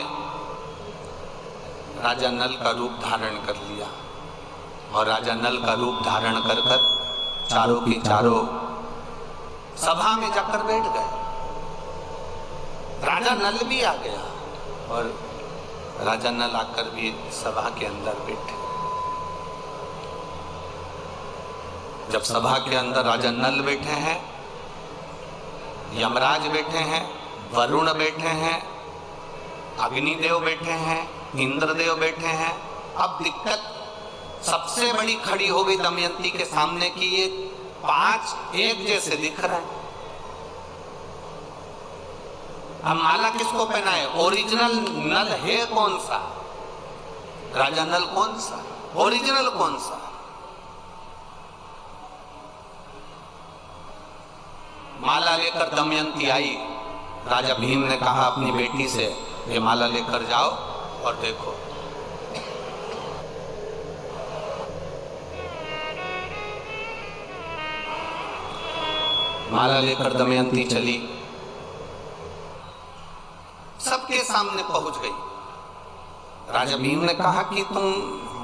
राजा नल का रूप धारण कर लिया और राजा नल का रूप धारण कर कर चारों की चारों सभा में जाकर बैठ गए। राजा नल भी आ गया और राजा नल आकर भी सभा के अंदर बैठे। जब सभा के अंदर राजा नल बैठे हैं, यमराज बैठे हैं, वरुण बैठे हैं, अग्निदेव बैठे हैं, इंद्रदेव बैठे हैं, अब दिक्कत सबसे बड़ी खड़ी हो गई दमयंती के सामने कि ये पांच एक जैसे दिख रहे हैं। अब माला किसको पहनाए, ओरिजिनल नल है कौन सा, राजा नल कौन सा, ओरिजिनल कौन सा। माला लेकर दमयंती आई, राजा भीम ने कहा अपनी बेटी से ये माला लेकर जाओ और देखो। माला लेकर दमयंती चली, सबके सामने पहुंच गई। राजा भीम ने कहा कि तुम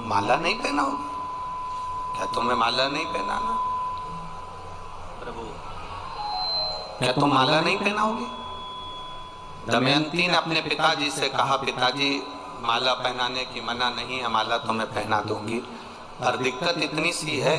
माला नहीं पहनाओगे क्या, तुम्हें माला नहीं पहनाना प्रभु, क्या तुम माला नहीं पहनाओगे। दमयंती ने अपने पिताजी से कहा पिताजी माला पहनाने की मना नहीं है, माला तुम्हें पहना दूंगी, पर दिक्कत इतनी सी है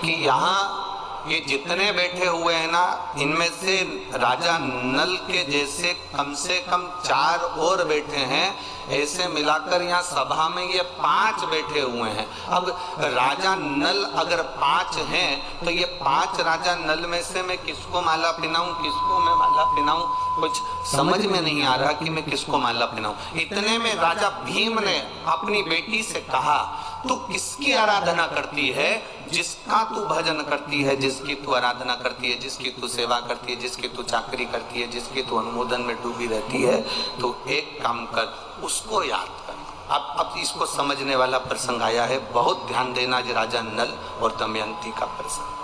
कि यहाँ ये जितने बैठे हुए हैं ना, इनमें से राजा नल के जैसे कम से कम 4 और बैठे हैं, ऐसे मिलाकर यहाँ सभा में ये 5 बैठे हुए हैं। अब राजा नल अगर 5 हैं तो ये 5 राजा नल में से मैं किसको माला पहनाऊं, किसको मैं माला पहनाऊं, कुछ समझ में नहीं आ रहा कि मैं किसको माला पहनाऊं। इतने में राजा भीम ने अपनी बेटी से कहा तू किसकी आराधना करती है, जिसका तू भजन करती है, जिसकी तू आराधना करती है, जिसकी तू सेवा करती है, जिसकी तू चाकरी करती है, जिसकी तू अनुमोदन में डूबी रहती है, तो एक काम कर, उसको याद कर। अब इसको समझने वाला प्रसंग आया है, बहुत ध्यान देना जी, राजा नल और दमयंती का प्रसंग।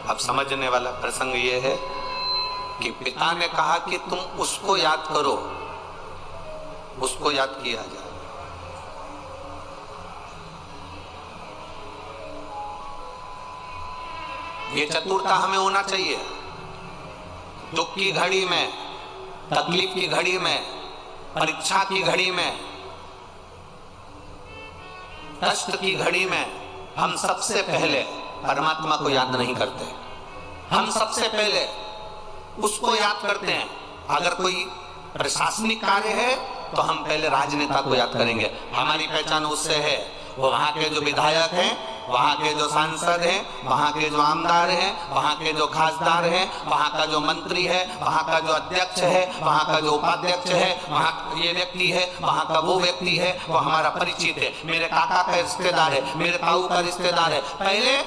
अब समझने वाला प्रसंग ये है, कि पिता ने कहा कि तुम उसको याद करो, उसको याद किया जाए। ये चतुरता हमें होना चाहिए। दुख की घड़ी में, तकलीफ की घड़ी में, परीक्षा की घड़ी में, कष्ट की घड़ी में हम सबसे पहले परमात्मा को याद नहीं करते। हम सबसे पहले उसको याद करते हैं। अगर कोई प्रशासनिक कार्य है तो हम पहले राजनेता को याद करेंगे। हमारी पहचान उससे है। वो वहाँ के जो विधायक हैं, वहाँ के जो सांसद हैं, वहाँ के जो आमदार हैं, वहाँ के जो खासदार हैं, वहाँ का जो मंत्री है, वहाँ का जो अध्यक्ष है, वहाँ का जो उपाध्यक्ष है, वहाँ ये व्यक्ति है, वहाँ का वो व्यक्ति है, वो हमारा परिचित है, मेरे काका का रिश्तेदार है, मेरे ताऊ का रिश्तेदार है। पहले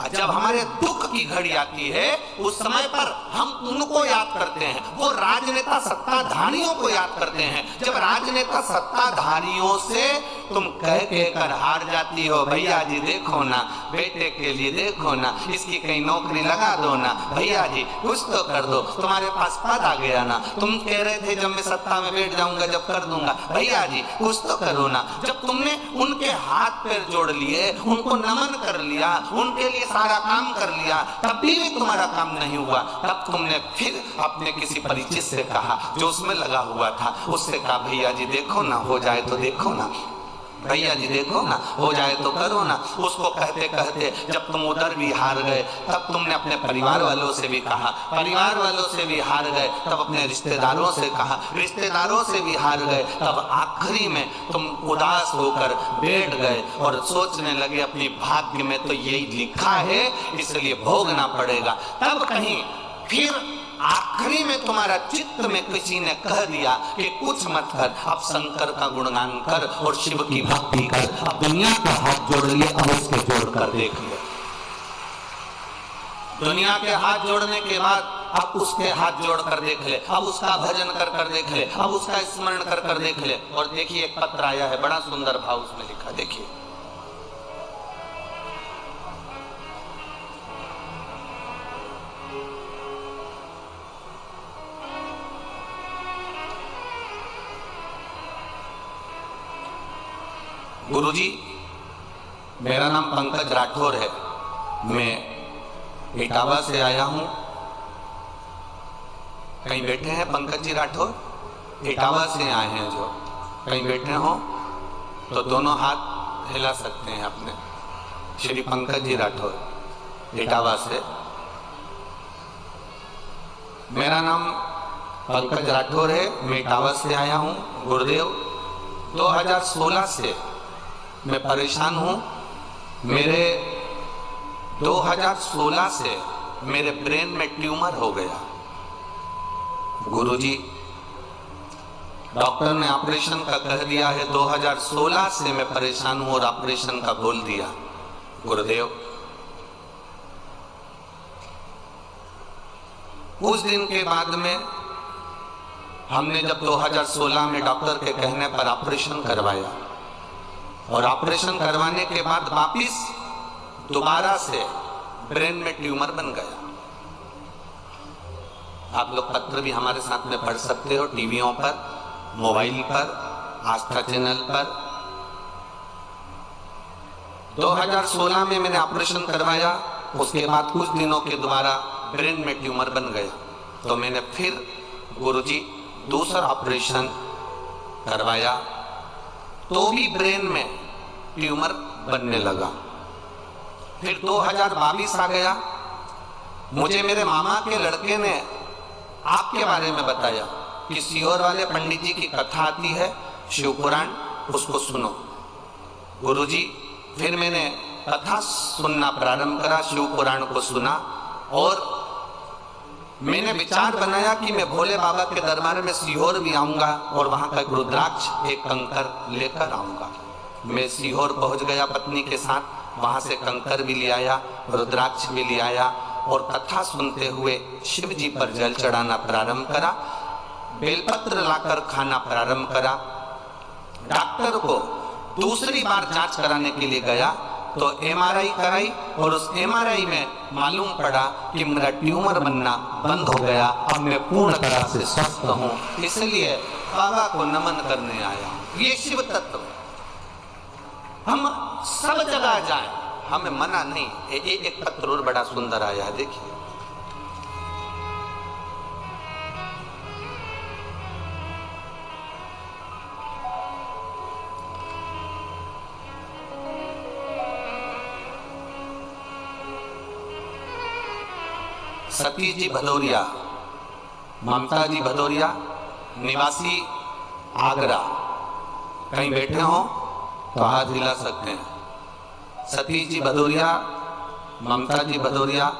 जब हमारे दुख की घड़ी आती है उस समय पर हम उनको याद करते हैं। वो राजनेता सत्ताधारियों को याद करते हैं। जब राजनेता सत्ताधारियों से तुम कह के कर हार जाती हो, भैया जी देखो ना, बेटे के लिए देखो ना, इसकी कहीं नौकरी लगा दो ना, भैया जी कुछ तो कर दो, तुम्हारे पास पद आ गया ना, तुम कह रहे थे जब मैं सत्ता में बैठ जाऊंगा जब कर दूंगा, भैया जी कुछ तो करो ना। जब तुमने उनके हाथ पैर जोड़ लिए, उनको नमन कर लिया, उनके लिए सारा काम कर लिया, तब भी तुम्हारा काम नहीं हुआ, तब तुमने फिर अपने किसी परिचित से कहा जो उसमें लगा हुआ था, उससे कहा भैया जी देखो ना, हो जाए तो देखो ना, भैया जी देखो ना, हो जाए तो करो ना। उसको कहते कहते जब तुम उधर भी हार गए तब तुमने अपने परिवार वालों से भी कहा, परिवार वालों से भी हार गए तब अपने रिश्तेदारों से कहा, रिश्तेदारों से भी हार गए तब आखिरी में तुम उदास होकर बैठ गए और सोचने लगे अपनी भाग्य में तो यही लिखा है इसलिए भोगना पड़ेगा। तब कहीं फिर आखिरी में तुम्हारा चित्त में किसी ने कह दिया कि कुछ मत कर, अब शंकर का गुणगान कर और शिव की भक्ति कर। अब दुनिया का हाथ जोड़ लिए, अब उसके जोड़ कर देख ले। दुनिया के हाथ जोड़ने के बाद अब उसके हाथ जोड़ कर देख ले, अब उसका भजन कर कर देख ले, अब उसका स्मरण कर कर देख ले। और देखिए एक पत्र आया है, बड़ा सुंदर भाव उसमें लिखा, देखिए। गुरुजी, मेरा नाम पंकज राठौर है, मैं इटावा से आया हूं। कहीं बैठे हैं पंकज जी राठौर? इटावा से आए हैं जो, कहीं बैठे हो तो दोनों हाथ हिला सकते हैं अपने। श्री पंकज जी राठौर इटावा से। मेरा नाम पंकज राठौर है, मैं इटावा से आया हूं। गुरुदेव, 2016 से मैं परेशान हूं। मेरे 2016 से मेरे ब्रेन में ट्यूमर हो गया। गुरुजी, डॉक्टर ने ऑपरेशन का कह दिया है, 2016 से मैं परेशान हूं और ऑपरेशन का बोल दिया। गुरुदेव, कुछ दिन के बाद में हमने जब 2016 में डॉक्टर के कहने पर ऑपरेशन करवाया और ऑपरेशन करवाने के बाद वापिस दोबारा से ब्रेन में ट्यूमर बन गया। आप लोग पत्र भी हमारे साथ में पढ़ सकते हो, टीवियों पर, मोबाइल पर, आस्था चैनल पर। 2016 में मैंने ऑपरेशन करवाया, उसके बाद कुछ दिनों के दोबारा ब्रेन में ट्यूमर बन गया। तो मैंने फिर गुरुजी दूसरा ऑपरेशन करवाया तो भी ब्रेन में ट्यूमर बनने लगा। फिर 2022 आ गया, मुझे मेरे मामा के लड़के ने आपके बारे में बताया कि सीहोर वाले पंडित जी की कथा आती है, शिव पुराण, उसको सुनो। गुरुजी, फिर मैंने कथा सुनना प्रारंभ करा, शिव पुराण को सुना और मैंने विचार बनाया कि मैं भोले बाबा के दरबार में सीहोर भी आऊंगा और वहां का रुद्राक्ष, एक कंकर लेकर आऊंगा। मैं सीहोर पहुंच गया पत्नी के साथ, वहां से कंकर भी ले आया, रुद्राक्ष भी ले आया और कथा सुनते हुए शिव जी पर जल चढ़ाना प्रारंभ करा, बेलपत्र लाकर खाना प्रारंभ करा। डॉक्टर को दूसरी बार जांच कराने के लिए गया तो एमआरआई कराई और उस एमआरआई में मालूम पड़ा कि मेरा ट्यूमर बनना बंद हो गया, अब मैं पूर्ण तरह से स्वस्थ हूँ। इसलिए बाबा को नमन करने आया हूँ। ये शिव तत्व है। हम सब जगह जाएं, हमें मना नहीं। एक पत्र और बड़ा सुंदर आया है, देखिए। सतीश जी भदौरिया, ममता जी भदौरिया, निवासी आगरा। कहीं बैठे हो तो हाथ हिला सकते हैं। सतीश जी भदौरिया, ममता जी भदौरिया,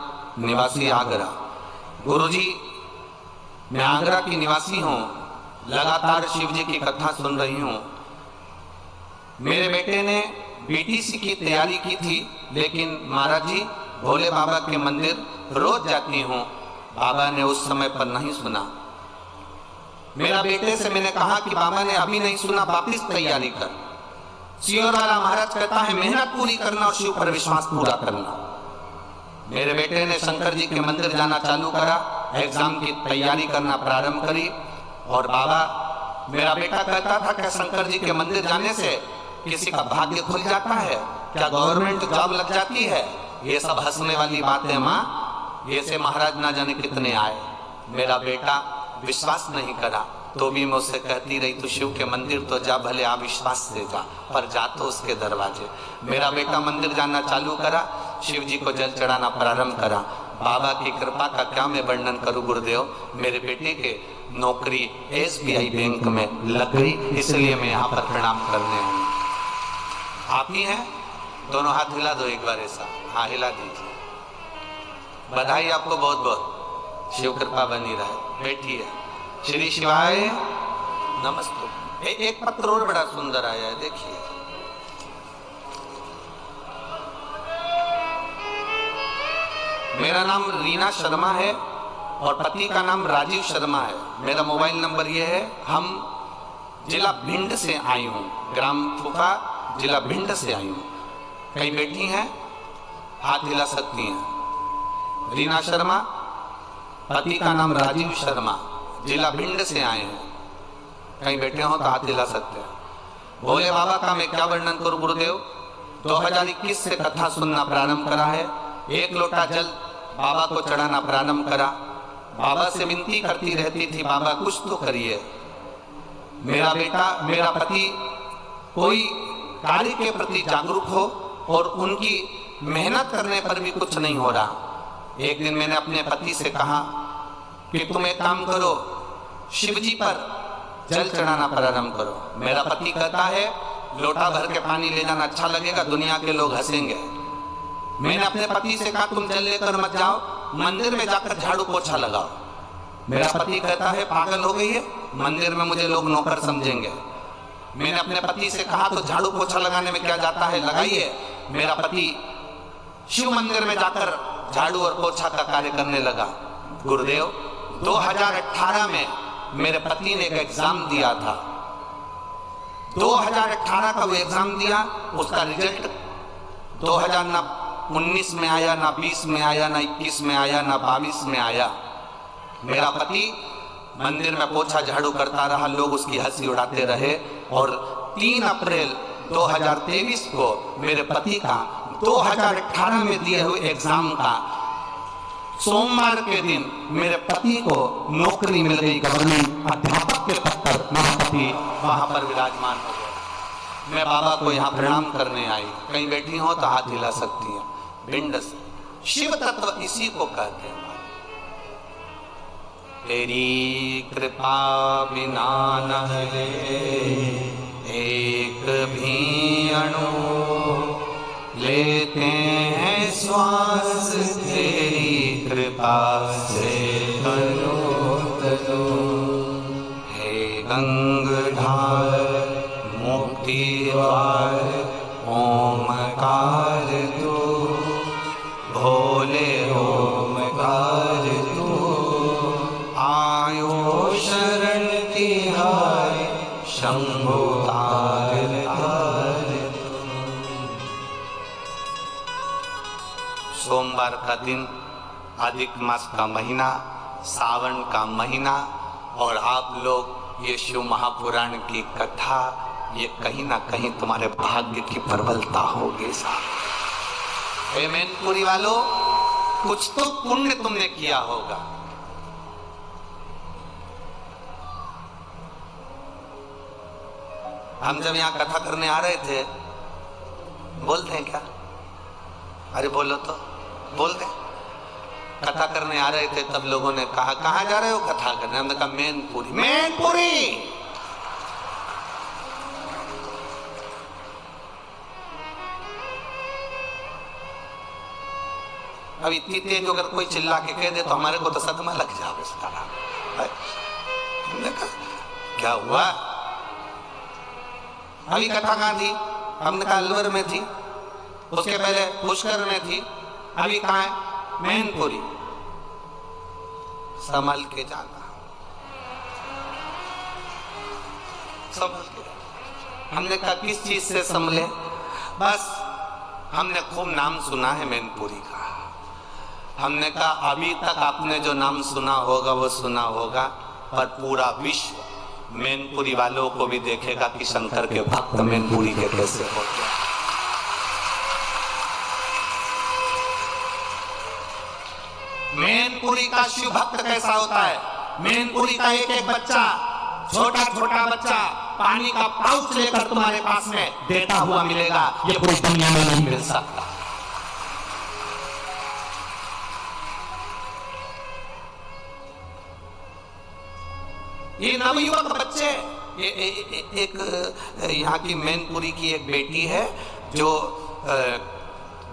निवासी आगरा। गुरुजी, मैं आगरा की निवासी हूँ, लगातार शिव जी की कथा सुन रही हूँ। मेरे बेटे ने बीटीसी की तैयारी की थी, लेकिन महाराज जी भोले बाबा के मंदिर रोज जाती हूँ, बाबा ने उस समय पर नहीं सुना। मेरा बेटे से मैंने कहा कि बाबा ने अभी नहीं सुना, वापिस तैयारी कर। सियोर वाला महाराज कहता है मेहनत पूरी करना और शिव पर विश्वास पूरा करना। मेरे बेटे ने शंकर जी के मंदिर जाना चालू करा, एग्जाम की तैयारी करना प्रारंभ करी। और बाबा, मेरा बेटा कहता था कि शंकर जी के मंदिर जाने से किसी का भाग्य खुल जाता है, क्या गवर्नमेंट जॉब लग जाती है? ये सब हंसने वाली बातें माँ, ये से महाराज ना जाने कितने आए। मेरा बेटा विश्वास नहीं करा, तो भी मैं उससे कहती रही तू शिव के मंदिर तो जा, भले आ विश्वास से जा, पर जा तो उसके दरवाजे। मेरा बेटा मंदिर जाना चालू करा, शिव जी को जल चढ़ाना प्रारंभ करा। बाबा की कृपा का क्या मैं वर्णन करूं गुरुदेव। मेरे बेटे के नौकरी SBI बैंक में लग गई, इसलिए मैं यहाँ पर प्रणाम करने आऊँ। आप ही हैं? दोनों हाथ हिला दो एक बार ऐसा। हाँ, हिला दीजिए। बधाई आपको बहुत बहुत, शिव कृपा बनी रहे। बैठिए। श्री शिवाय नमस्ते। एक पत्र और बड़ा सुंदर आया है, देखिए। मेरा नाम रीना शर्मा है और पति का नाम राजीव शर्मा है। मेरा मोबाइल नंबर यह है। हम जिला भिंड से आई हूँ, ग्राम फूफा, जिला भिंड से आई हूँ। कहीं बैठी हैं, हाथ हिला सकती हैं। रीना शर्मा, पति का नाम राजीव शर्मा, जिला भिंड से आए हैं। कहीं बैठे हो तो हाथ हिला सकते हैं। भोले बाबा का मैं क्या वर्णन करूं गुरुदेव। 2021 से कथा सुनना प्रारंभ करा है। एक लोटा जल बाबा को चढ़ाना प्रारंभ करा। बाबा से विनती करती रहती थी, बाबा कुछ तो करिए। मेरा बेटा, मेरा पति कोई कार्य के प्रति जागरूक हो और उनकी मेहनत करने पर भी कुछ नहीं हो रहा। एक दिन मैंने अपने पति से कहा कि तुम एक काम करो, शिव जी पर जल चढ़ाना प्रारंभ करो। मेरा पति कहता है लोटा भर के पानी ले जाना अच्छा लगेगा, दुनिया के लोग हंसेंगे। मैंने अपने पति से कहा तुम जल लेकर मत जाओ, मंदिर में जाकर झाड़ू पोछा लगाओ। मेरा पति कहता है पागल हो गई है, मंदिर में मुझे लोग नौकर समझेंगे। मैंने अपने पति से कहा तो झाड़ू पोछा लगाने में क्या जाता है, लगाइए। मेरा पति शिव मंदिर में जाकर झाड़ू और पोछा का कार्य करने लगा। गुरुदेव, 2018 में मेरे पति ने एक एग्जाम दिया था। 2018 का वो एग्जाम दिया, उसका रिजल्ट 2019 में आया, ना 20 में आया, ना 21 में आया, ना 22 में आया। मेरा पति मंदिर में पोछा झाड़ू करता रहा, लोग उसकी हंसी उड़ाते रहे। और 3 अप्रैल 2023 को मेरे पति का 2018 में दिए हुए एग्जाम का सोमवार के दिन मेरे पति को नौकरी मिल गई, गवर्नमेंट अध्यापक के पद पर मेरा पति वहां पर विराजमान हो गया। मैं बाबा को यहाँ प्रणाम करने आई। कहीं बैठी हो तो हाथ हिला सकती हैं। भिंड से शिव तत्व इसी को कहते हैं। तेरी कृपा बिना न हिले एक भी अणु, लेते हैं श्वास तेरी कृपा से तनो तनो। हे गंगाधार मुक्ति द्वार ओमकार तू, भोले ओमकार तू। आयो शरण तिहारी शंभो तार तार। सोमवार का दिन, अधिक मास का महीना, सावन का महीना, और आप लोग ये शिव महापुराण की कथा, ये कहीं ना कहीं तुम्हारे भाग्य की प्रबलता होगी साहब। हे मैनपुरी वालों, कुछ तो पुण्य तुमने किया होगा। हम जब यहाँ कथा करने आ रहे थे, बोलते हैं क्या? अरे बोलो तो, बोल दे। कथा करने आ रहे थे तब लोगों ने कहा कहाँ जा रहे हो कथा करने? हमने कहा मैनपुरी। मैनपुरी अब इतनी तेज अगर कोई चिल्ला के कह दे तो हमारे को तो सदमा लग जाए सारा। हमने कहा क्या हुआ? अभी कथा कहाँ थी? हमने कहा अलवर में थी, उसके पहले पुष्कर में थी, अभी कहाँ है? मैनपुरी। संभल के जाना, संभल के। हमने कहा किस चीज से संभले? बस हमने खूब नाम सुना है मैनपुरी का। हमने कहा अभी तक आपने जो नाम सुना होगा वो सुना होगा, पर पूरा विश्व मैनपुरी वालों को भी देखेगा कि शंकर के भक्त मैनपुरी के कैसे होते हैं। मैनपुरी का शिव भक्त कैसा होता है? मैनपुरी का एक एक बच्चा, छोटा छोटा बच्चा पानी का पाउच लेकर तुम्हारे पास में देता हुआ मिलेगा। ये पूरी दुनिया में नहीं मिल सकता। ये नवयुवक बच्चे, एक यहाँ की मैनपुरी की एक बेटी है जो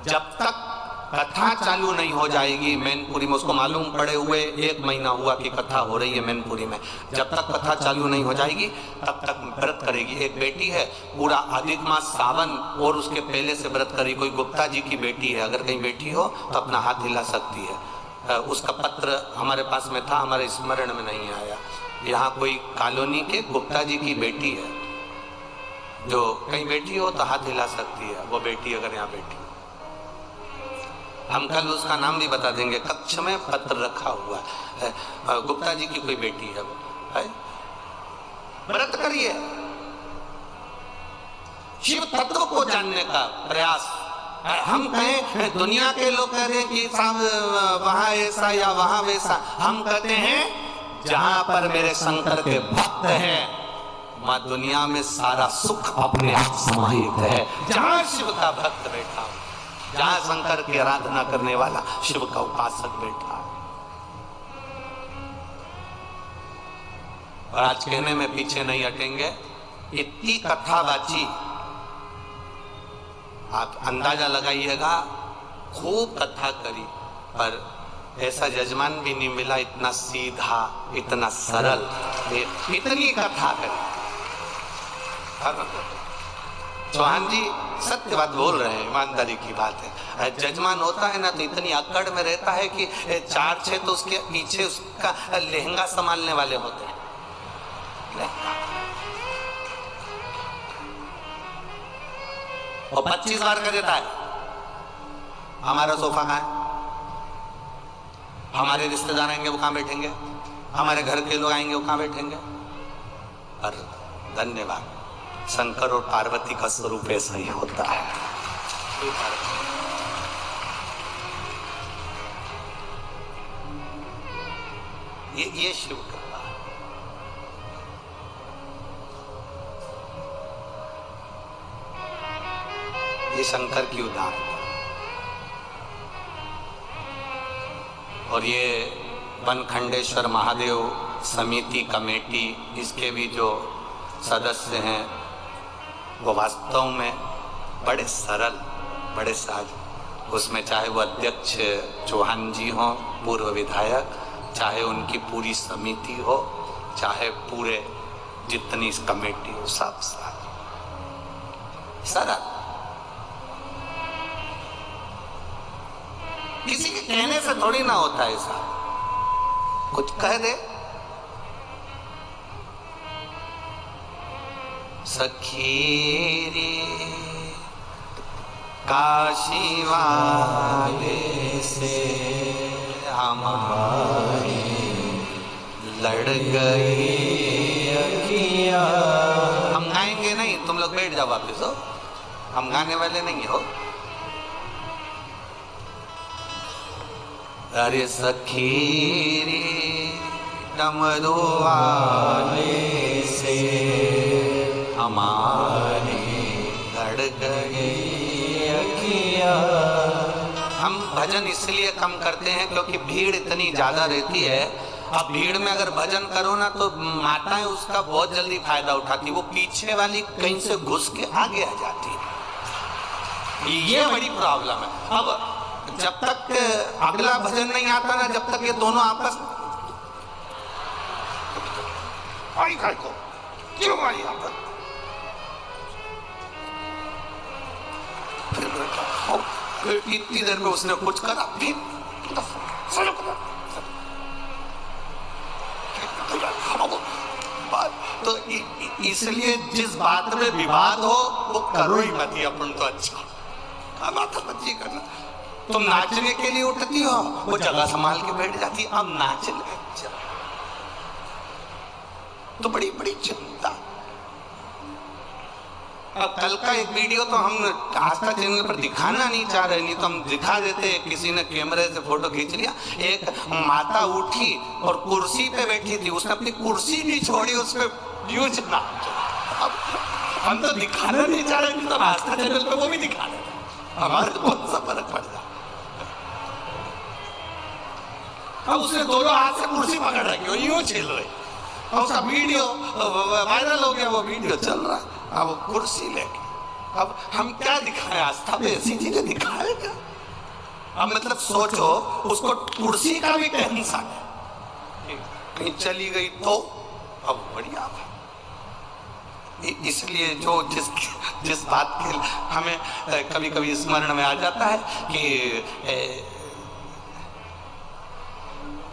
जब तक कथा चालू नहीं हो जाएगी मैनपुरी में, उसको मालूम पड़े हुए 1 महीना हुआ कि कथा हो रही है मैनपुरी में, जब तक कथा चालू नहीं हो जाएगी तब तक व्रत करेगी। एक बेटी है, पूरा अधिक मास सावन और उसके पहले से व्रत करेगी। कोई गुप्ता जी की बेटी है, अगर कहीं बेटी हो तो अपना हाथ हिला सकती है। उसका पत्र हमारे पास में था, हमारे स्मरण में नहीं आया। यहाँ कोई कॉलोनी के गुप्ता जी की बेटी है, जो कहीं बेटी हो तो हाथ हिला सकती है। वो बेटी अगर यहाँ बैठी, हम कल उसका नाम भी बता देंगे। कक्ष में पत्र रखा हुआ है, गुप्ता जी की कोई बेटी है वो है। व्रत करिए, शिव तत्व को जानने का प्रयास। हम कहें दुनिया के लोग कह रहे कि साहब वहां ऐसा या वहां वैसा, हम कहते हैं जहां पर मेरे शंकर के भक्त हैं वहां दुनिया में सारा सुख अपने आप समाहित है। जहां शिव का भक्त बैठा हो, जहां शंकर की आराधना करने वाला शिव का उपासक बैठा है। और आज कहने में पीछे नहीं हटेंगे, इतनी कथा बाची, आप अंदाजा लगाइएगा, खूब कथा करी, पर ऐसा जजमान भी नहीं मिला इतना सीधा, इतना सरल, इतनी कथा करी। चौहान जी सत्य बात बोल रहे हैं, ईमानदारी की बात है। जजमान होता है ना तो इतनी अकड़ में रहता है कि 4-6 तो उसके पीछे उसका लहंगा संभालने वाले होते हैं। और 25 बार कर देता है, हमारा सोफा कहाँ है, हमारे रिश्तेदार आएंगे वो कहाँ बैठेंगे, हमारे घर के लोग आएंगे वो कहाँ बैठेंगे। और धन्यवाद, शंकर और पार्वती का स्वरूप ऐसा ही होता है। ये शिव कृपा। ये शंकर की उदाहरण। और ये बनखंडेश्वर महादेव समिति कमेटी, इसके भी जो सदस्य हैं वो वास्तव में बड़े सरल, बड़े सहज। उसमें चाहे वो अध्यक्ष चौहान जी हों, पूर्व विधायक, चाहे उनकी पूरी समिति हो, चाहे पूरे जितनी कमेटी हो, सब सरल। किसी के कहने से थोड़ी ना होता है ऐसा, कुछ कह दे। सखी रे काशी वाले से हमारी लड़ गई अखियाँ। हम गाएंगे नहीं, तुम लोग बैठ जाओ वापिस हो, हम गाने वाले नहीं हो। अरे सखी रे डमरू वाले से हमारी लड़ गई अखियाँ। हम भजन इसलिए कम करते हैं क्योंकि भीड़ इतनी ज्यादा रहती है। अब भीड़ में अगर भजन करो ना तो माताएं उसका बहुत जल्दी फायदा उठाती, वो पीछे वाली कहीं से घुस के आगे आ जाती है। ये बड़ी प्रॉब्लम है। अब जब तक अगला भजन नहीं आता ना, जब तक ये दोनों आपस आई को क्यों आई यहाँ पर, फिर इतनी देर में उसने कुछ करा, फिर तो इसलिए जिस बात में विवाद हो वो करो ही मत, अपन तो अच्छा बात बच्ची करना। तुम नाचने के लिए उठती हो, वो जगह संभाल के बैठ जाती, अब नाच ले तो बड़ी बड़ी चिंता। अब कल का एक वीडियो तो हम आस्था चैनल पर दिखाना नहीं चाह रहे, नहीं तो हम दिखा देते। किसी ने कैमरे से फोटो खींच लिया, एक माता उठी और कुर्सी पे बैठी थी, उसने अपनी कुर्सी नहीं छोड़ी, उस पे यूज ना। अब हम तो दिखाना नहीं चाह रहे, नहीं तो आस्था चैनल पे वो भी दिखा देते, हमारे तो बहुत सा फर्क पड़ जाए। अब उसने दोनों हाथ से कुर्सी पकड़ रखी, यूं छिल रही, और उसका वीडियो वायरल हो गया, वो वीडियो चल रहा है। अब कुर्सी लेके अब हम क्या दिखाएं, आस्था पे ऐसी चीजें दिखाएगा। अब मतलब सोचो, उसको कुर्सी का भी टेंशन है, कहीं चली गई तो अब बढ़िया है। इसलिए जो जिस बात के हमें कभी कभी स्मरण में आ जाता है कि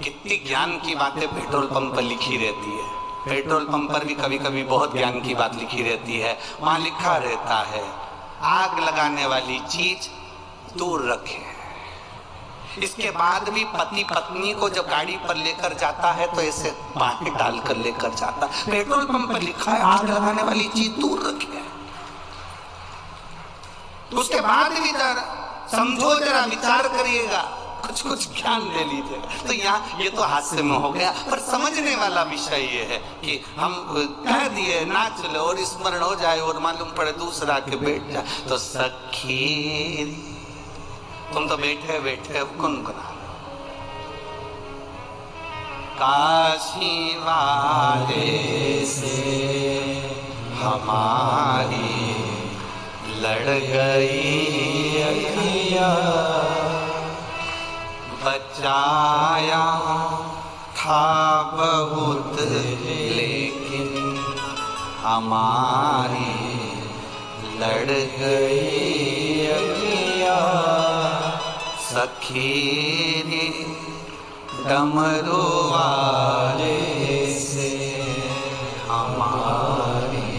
कितनी ज्ञान की बातें पेट्रोल पंप पर लिखी रहती है। पेट्रोल पंप पर भी कभी कभी बहुत ज्ञान की बात लिखी रहती है। वहां लिखा रहता है, आग लगाने वाली चीज दूर रखें। इसके बाद भी पति पत्नी को जब गाड़ी पर लेकर जाता है तो ऐसे बातें डालकर लेकर जाता है। पेट्रोल पंप पर लिखा है, आग लगाने वाली चीज दूर रखें। तो उसके बाद भी जरा समझो, जरा विचार करिएगा, कुछ कुछ ज्ञान ले लीजिएगा। तो यहाँ ये तो हास्य में हो गया, पर समझने वाला विषय ये है कि हम कह दिए नाच लो और स्मरण हो जाए और मालूम पड़े दूसरा के बैठ जाए। तो सखी तुम तो बैठे बैठे गुनगुना लो, काशी वाले से हमारी लड़ गई अखियाँ। बचाया था बहुत लेकिन हमारी लड़ गई अखियाँ। सखी ने डमरू वाले से हमारी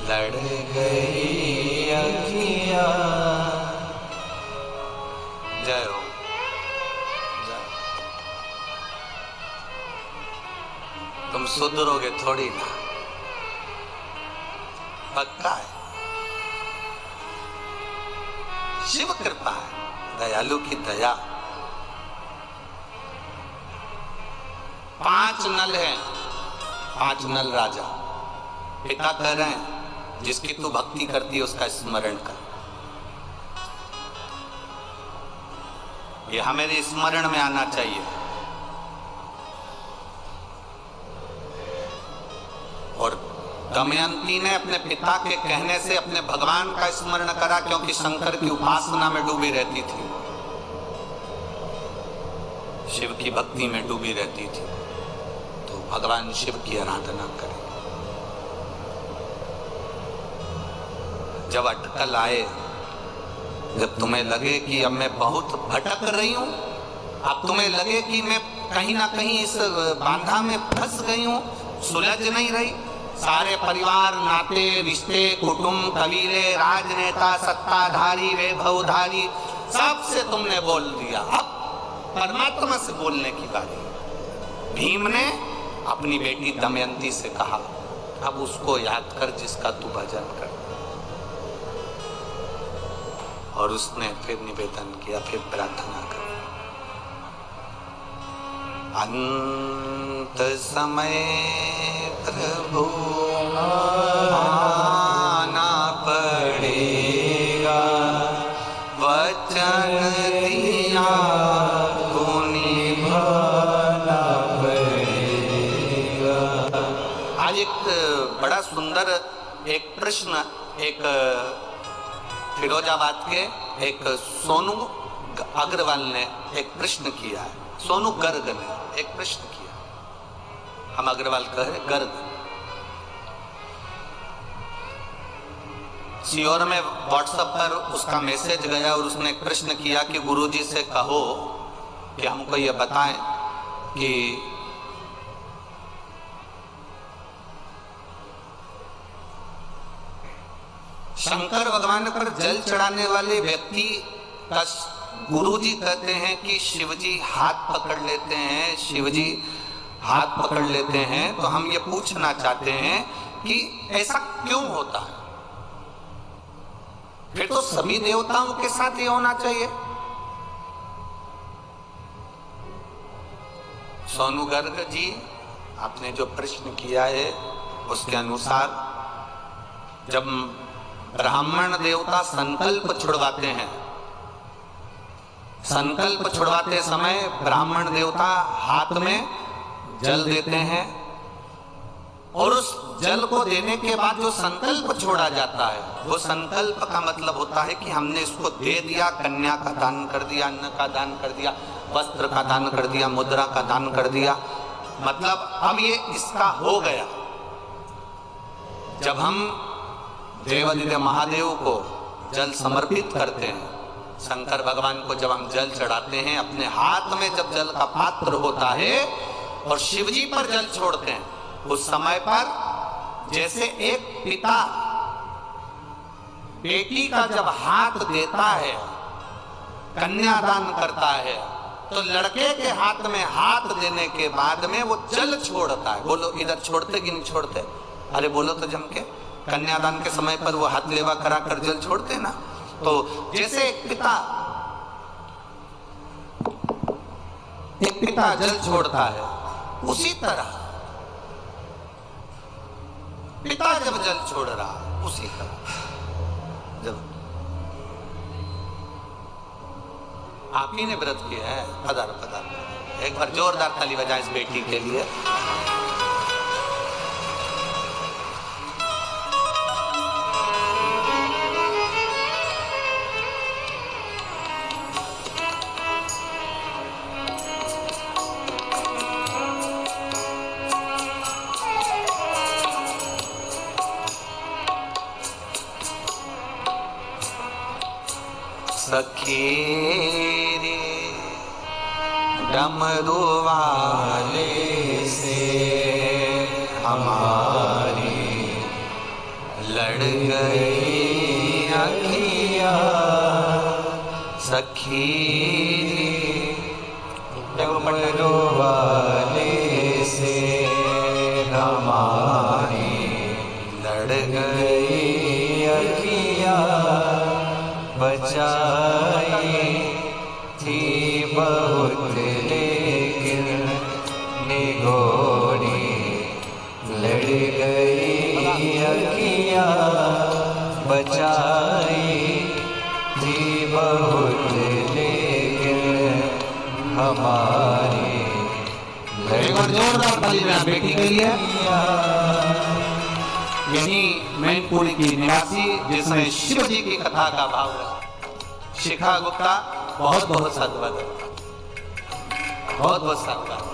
लड़ गई अखियाँ। जय हो। तुम सुधरोगे थोड़ी ना, पक्का है। शिव कृपा है, दयालु की दया। 5 नल हैं, 5 नल राजा। पिता कह रहे हैं, जिसकी तू भक्ति करती है उसका स्मरण कर। ये हमारे स्मरण में आना चाहिए। और दमयंती ने अपने पिता के कहने से अपने भगवान का स्मरण करा, क्योंकि शंकर की उपासना में डूबी रहती थी, शिव की भक्ति में डूबी रहती थी। तो भगवान शिव की आराधना करें। जब अटकल आए, जब तुम्हें लगे कि अब मैं बहुत भटक रही हूं, अब तुम्हें लगे कि मैं कहीं ना कहीं इस बांधा में फंस गई हूं, सुलझ नहीं रही, सारे परिवार, नाते, रिश्ते, कुटुंब, कबीले, राजनेता, सत्ताधारी, वैभवधारी सबसे तुमने बोल दिया, अब परमात्मा से बोलने की बारी। भीम ने अपनी बेटी दमयंती से कहा, अब उसको याद कर जिसका तू भजन कर। और उसने फिर निवेदन किया, फिर प्रार्थना कर। अंत समय प्रभु आना पड़ेगा, वचन दिया को निभाना पड़ेगा। आज एक बड़ा सुंदर एक प्रश्न एक फिरोजाबाद के एक सोनू अग्रवाल ने एक प्रश्न किया है। सोनू गर्ग ने एक प्रश्न किया, हम अग्रवाल कह रहे गर्ग। सीओर में व्हाट्सएप पर उसका मैसेज गया और उसने एक प्रश्न किया कि गुरुजी से कहो कि हमको ये बताएं कि शंकर भगवान पर जल चढ़ाने वाले व्यक्ति का गुरुजी कहते हैं कि शिवजी हाथ पकड़ लेते हैं, शिवजी हाथ पकड़ लेते हैं। तो हम ये पूछना चाहते हैं कि ऐसा क्यों होता है? फिर तो सभी देवताओं के साथ ये होना चाहिए। सोनू गर्ग जी, आपने जो प्रश्न किया है उसके अनुसार जब ब्राह्मण देवता संकल्प छुड़वाते हैं, संकल्प छुड़वाते समय ब्राह्मण देवता हाथ में जल देते हैं और उस जल को देने के बाद जो संकल्प छोड़ा जाता है, वो संकल्प का मतलब होता है कि हमने इसको दे दिया, कन्या का दान कर दिया, अन्न का दान कर दिया, वस्त्र का दान कर दिया, मुद्रा का दान कर दिया, मतलब अब ये इसका हो गया। जब हम देवादिदेव महादेव को जल समर्पित करते हैं, शंकर भगवान को जब हम जल चढ़ाते हैं, अपने हाथ में जब जल का पात्र होता है और शिवजी पर जल छोड़ते हैं, उस समय पर जैसे एक पिता बेटी का जब हाथ देता है, कन्यादान करता है, तो लड़के के हाथ में हाथ देने के बाद में वो जल छोड़ता है। बोलो इधर छोड़ते कि नहीं छोड़ते? अरे बोलो तो जम के। कन्यादान के समय पर वो हाथ लेवा करा कर जल छोड़ते ना। तो जैसे एक पिता जल छोड़ता है, उसी तरह पिता जब जल छोड़ रहा, उसी तरह जब आप ही ने व्रत किया है, पदार्थ एक बार जोरदार ताली बजाएं इस बेटी के लिए। सखी रे डमरू वाले से हमारी लड़ गई अखियाँ, सखी डमरू वाले से हमारी लड़ गई अखियाँ, बचाई थी बहुत लेकिन निगोरी लड़ गई अखियाँ, बचाई थी बहुत लेकिन हमारी एक बार जोरदार ताली बजाएं बेटी के लिए। यही मैनपुरी की निवासी जिसने शिव जी की कथा का भाव रखा, शिखा गुप्ता, बहुत बहुत साधुवाद, बहुत बहुत साधुवाद।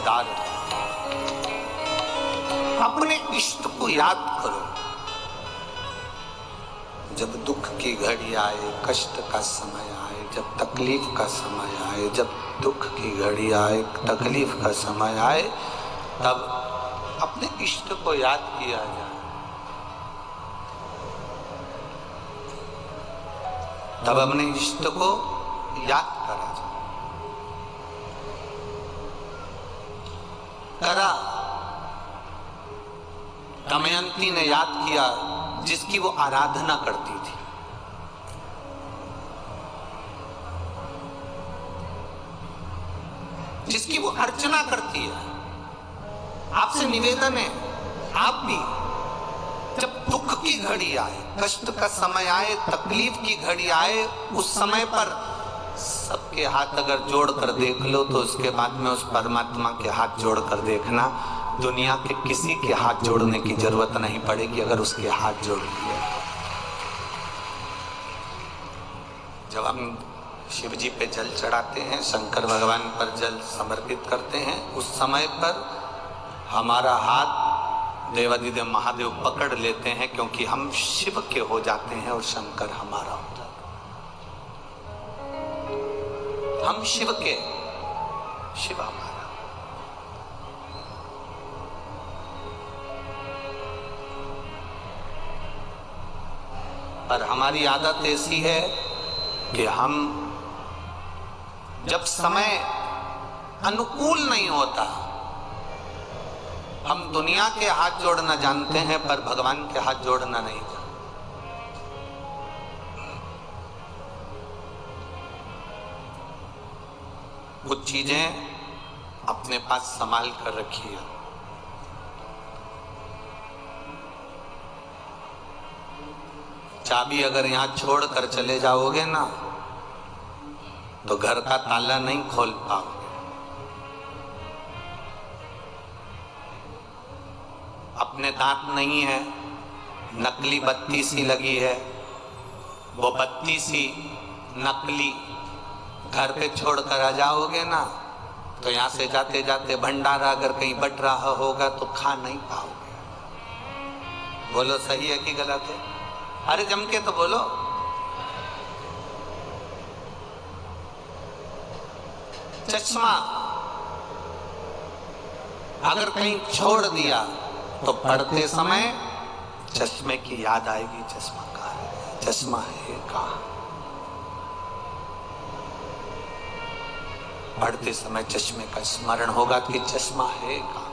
उदार हो। अपने इष्ट को याद करो। जब दुख की घड़ी आए, कष्ट का समय आए, जब तकलीफ का समय आए, जब दुख की घड़ी आए, तकलीफ का समय आए, तब अपने इष्ट को याद किया जाए। तब अपने इष्ट को याद करा जाए। करा दमयंती ने याद किया जिसकी वो आराधना करती थी। जिसकी वो अर्चना करती है। आपसे निवेदन है, आप भी जब दुख की घड़ी आए, कष्ट का समय आए, तकलीफ की घड़ी आए, उस समय पर सबके हाथ अगर जोड़ कर देख लो तो उसके बाद में उस परमात्मा के हाथ जोड़ कर देखना। दुनिया के किसी के हाथ जोड़ने की जरूरत नहीं पड़ेगी अगर उसके हाथ जोड़ लिए। जब हम शिव जी पे जल चढ़ाते हैं, शंकर भगवान पर जल समर्पित करते हैं, उस समय पर हमारा हाथ देवादिदेव महादेव पकड़ लेते हैं, क्योंकि हम शिव के हो जाते हैं और शंकर हमारा होता है। हम शिव के, शिव हमारा। पर हमारी आदत ऐसी है कि हम जब समय अनुकूल नहीं होता, हम दुनिया के हाथ जोड़ना जानते हैं पर भगवान के हाथ जोड़ना नहीं जानते। कुछ चीजें अपने पास संभाल कर रखिए। चाबी अगर यहां छोड़ कर चले जाओगे ना तो घर का ताला नहीं खोल पाओगे। अपने दांत नहीं है, नकली बत्ती सी लगी है, वो बत्ती सी नकली घर पे छोड़ कर आ जाओगे ना तो यहां से जाते जाते भंडारा अगर कहीं बट रहा होगा तो खा नहीं पाओगे। बोलो सही है कि गलत है? अरे जम के तो बोलो। चश्मा अगर कहीं छोड़ दिया तो पढ़ते समय चश्मे की याद आएगी। चश्मा कहाँ है? चश्मा है कहाँ? पढ़ते समय चश्मे का स्मरण होगा कि चश्मा है कहाँ।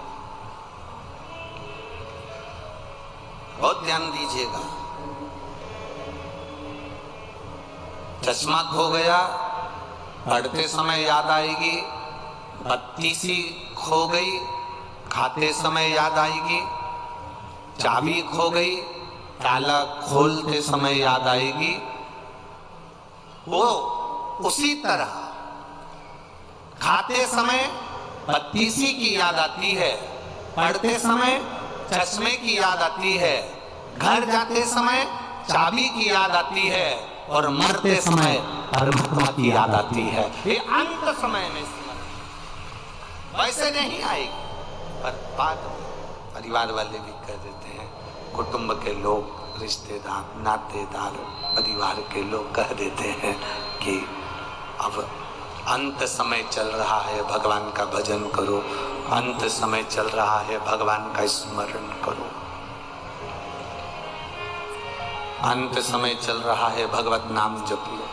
बहुत ध्यान दीजिएगा। चश्मा खो गया, पढ़ते समय याद आएगी। बत्ती सी खो गई, खाते समय याद आएगी। चाबी खो गई, ताला खोलते समय याद आएगी। वो उसी तरह खाते समय बत्ती सी की याद आती है, पढ़ते समय चश्मे की याद आती है, घर जाते समय चाबी की याद आती है और मरते समय परमात्मा की याद आती है। ये अंत समय में वैसे नहीं आएगी, पर बाद में परिवार वाले भी कह देते हैं, कुटुंब के लोग, रिश्तेदार, नातेदार, परिवार के लोग कह देते हैं कि अब अंत समय चल रहा है, भगवान का भजन करो। अंत समय चल रहा है, भगवान का स्मरण करो। अंत समय चल रहा है, भगवत नाम जप लो।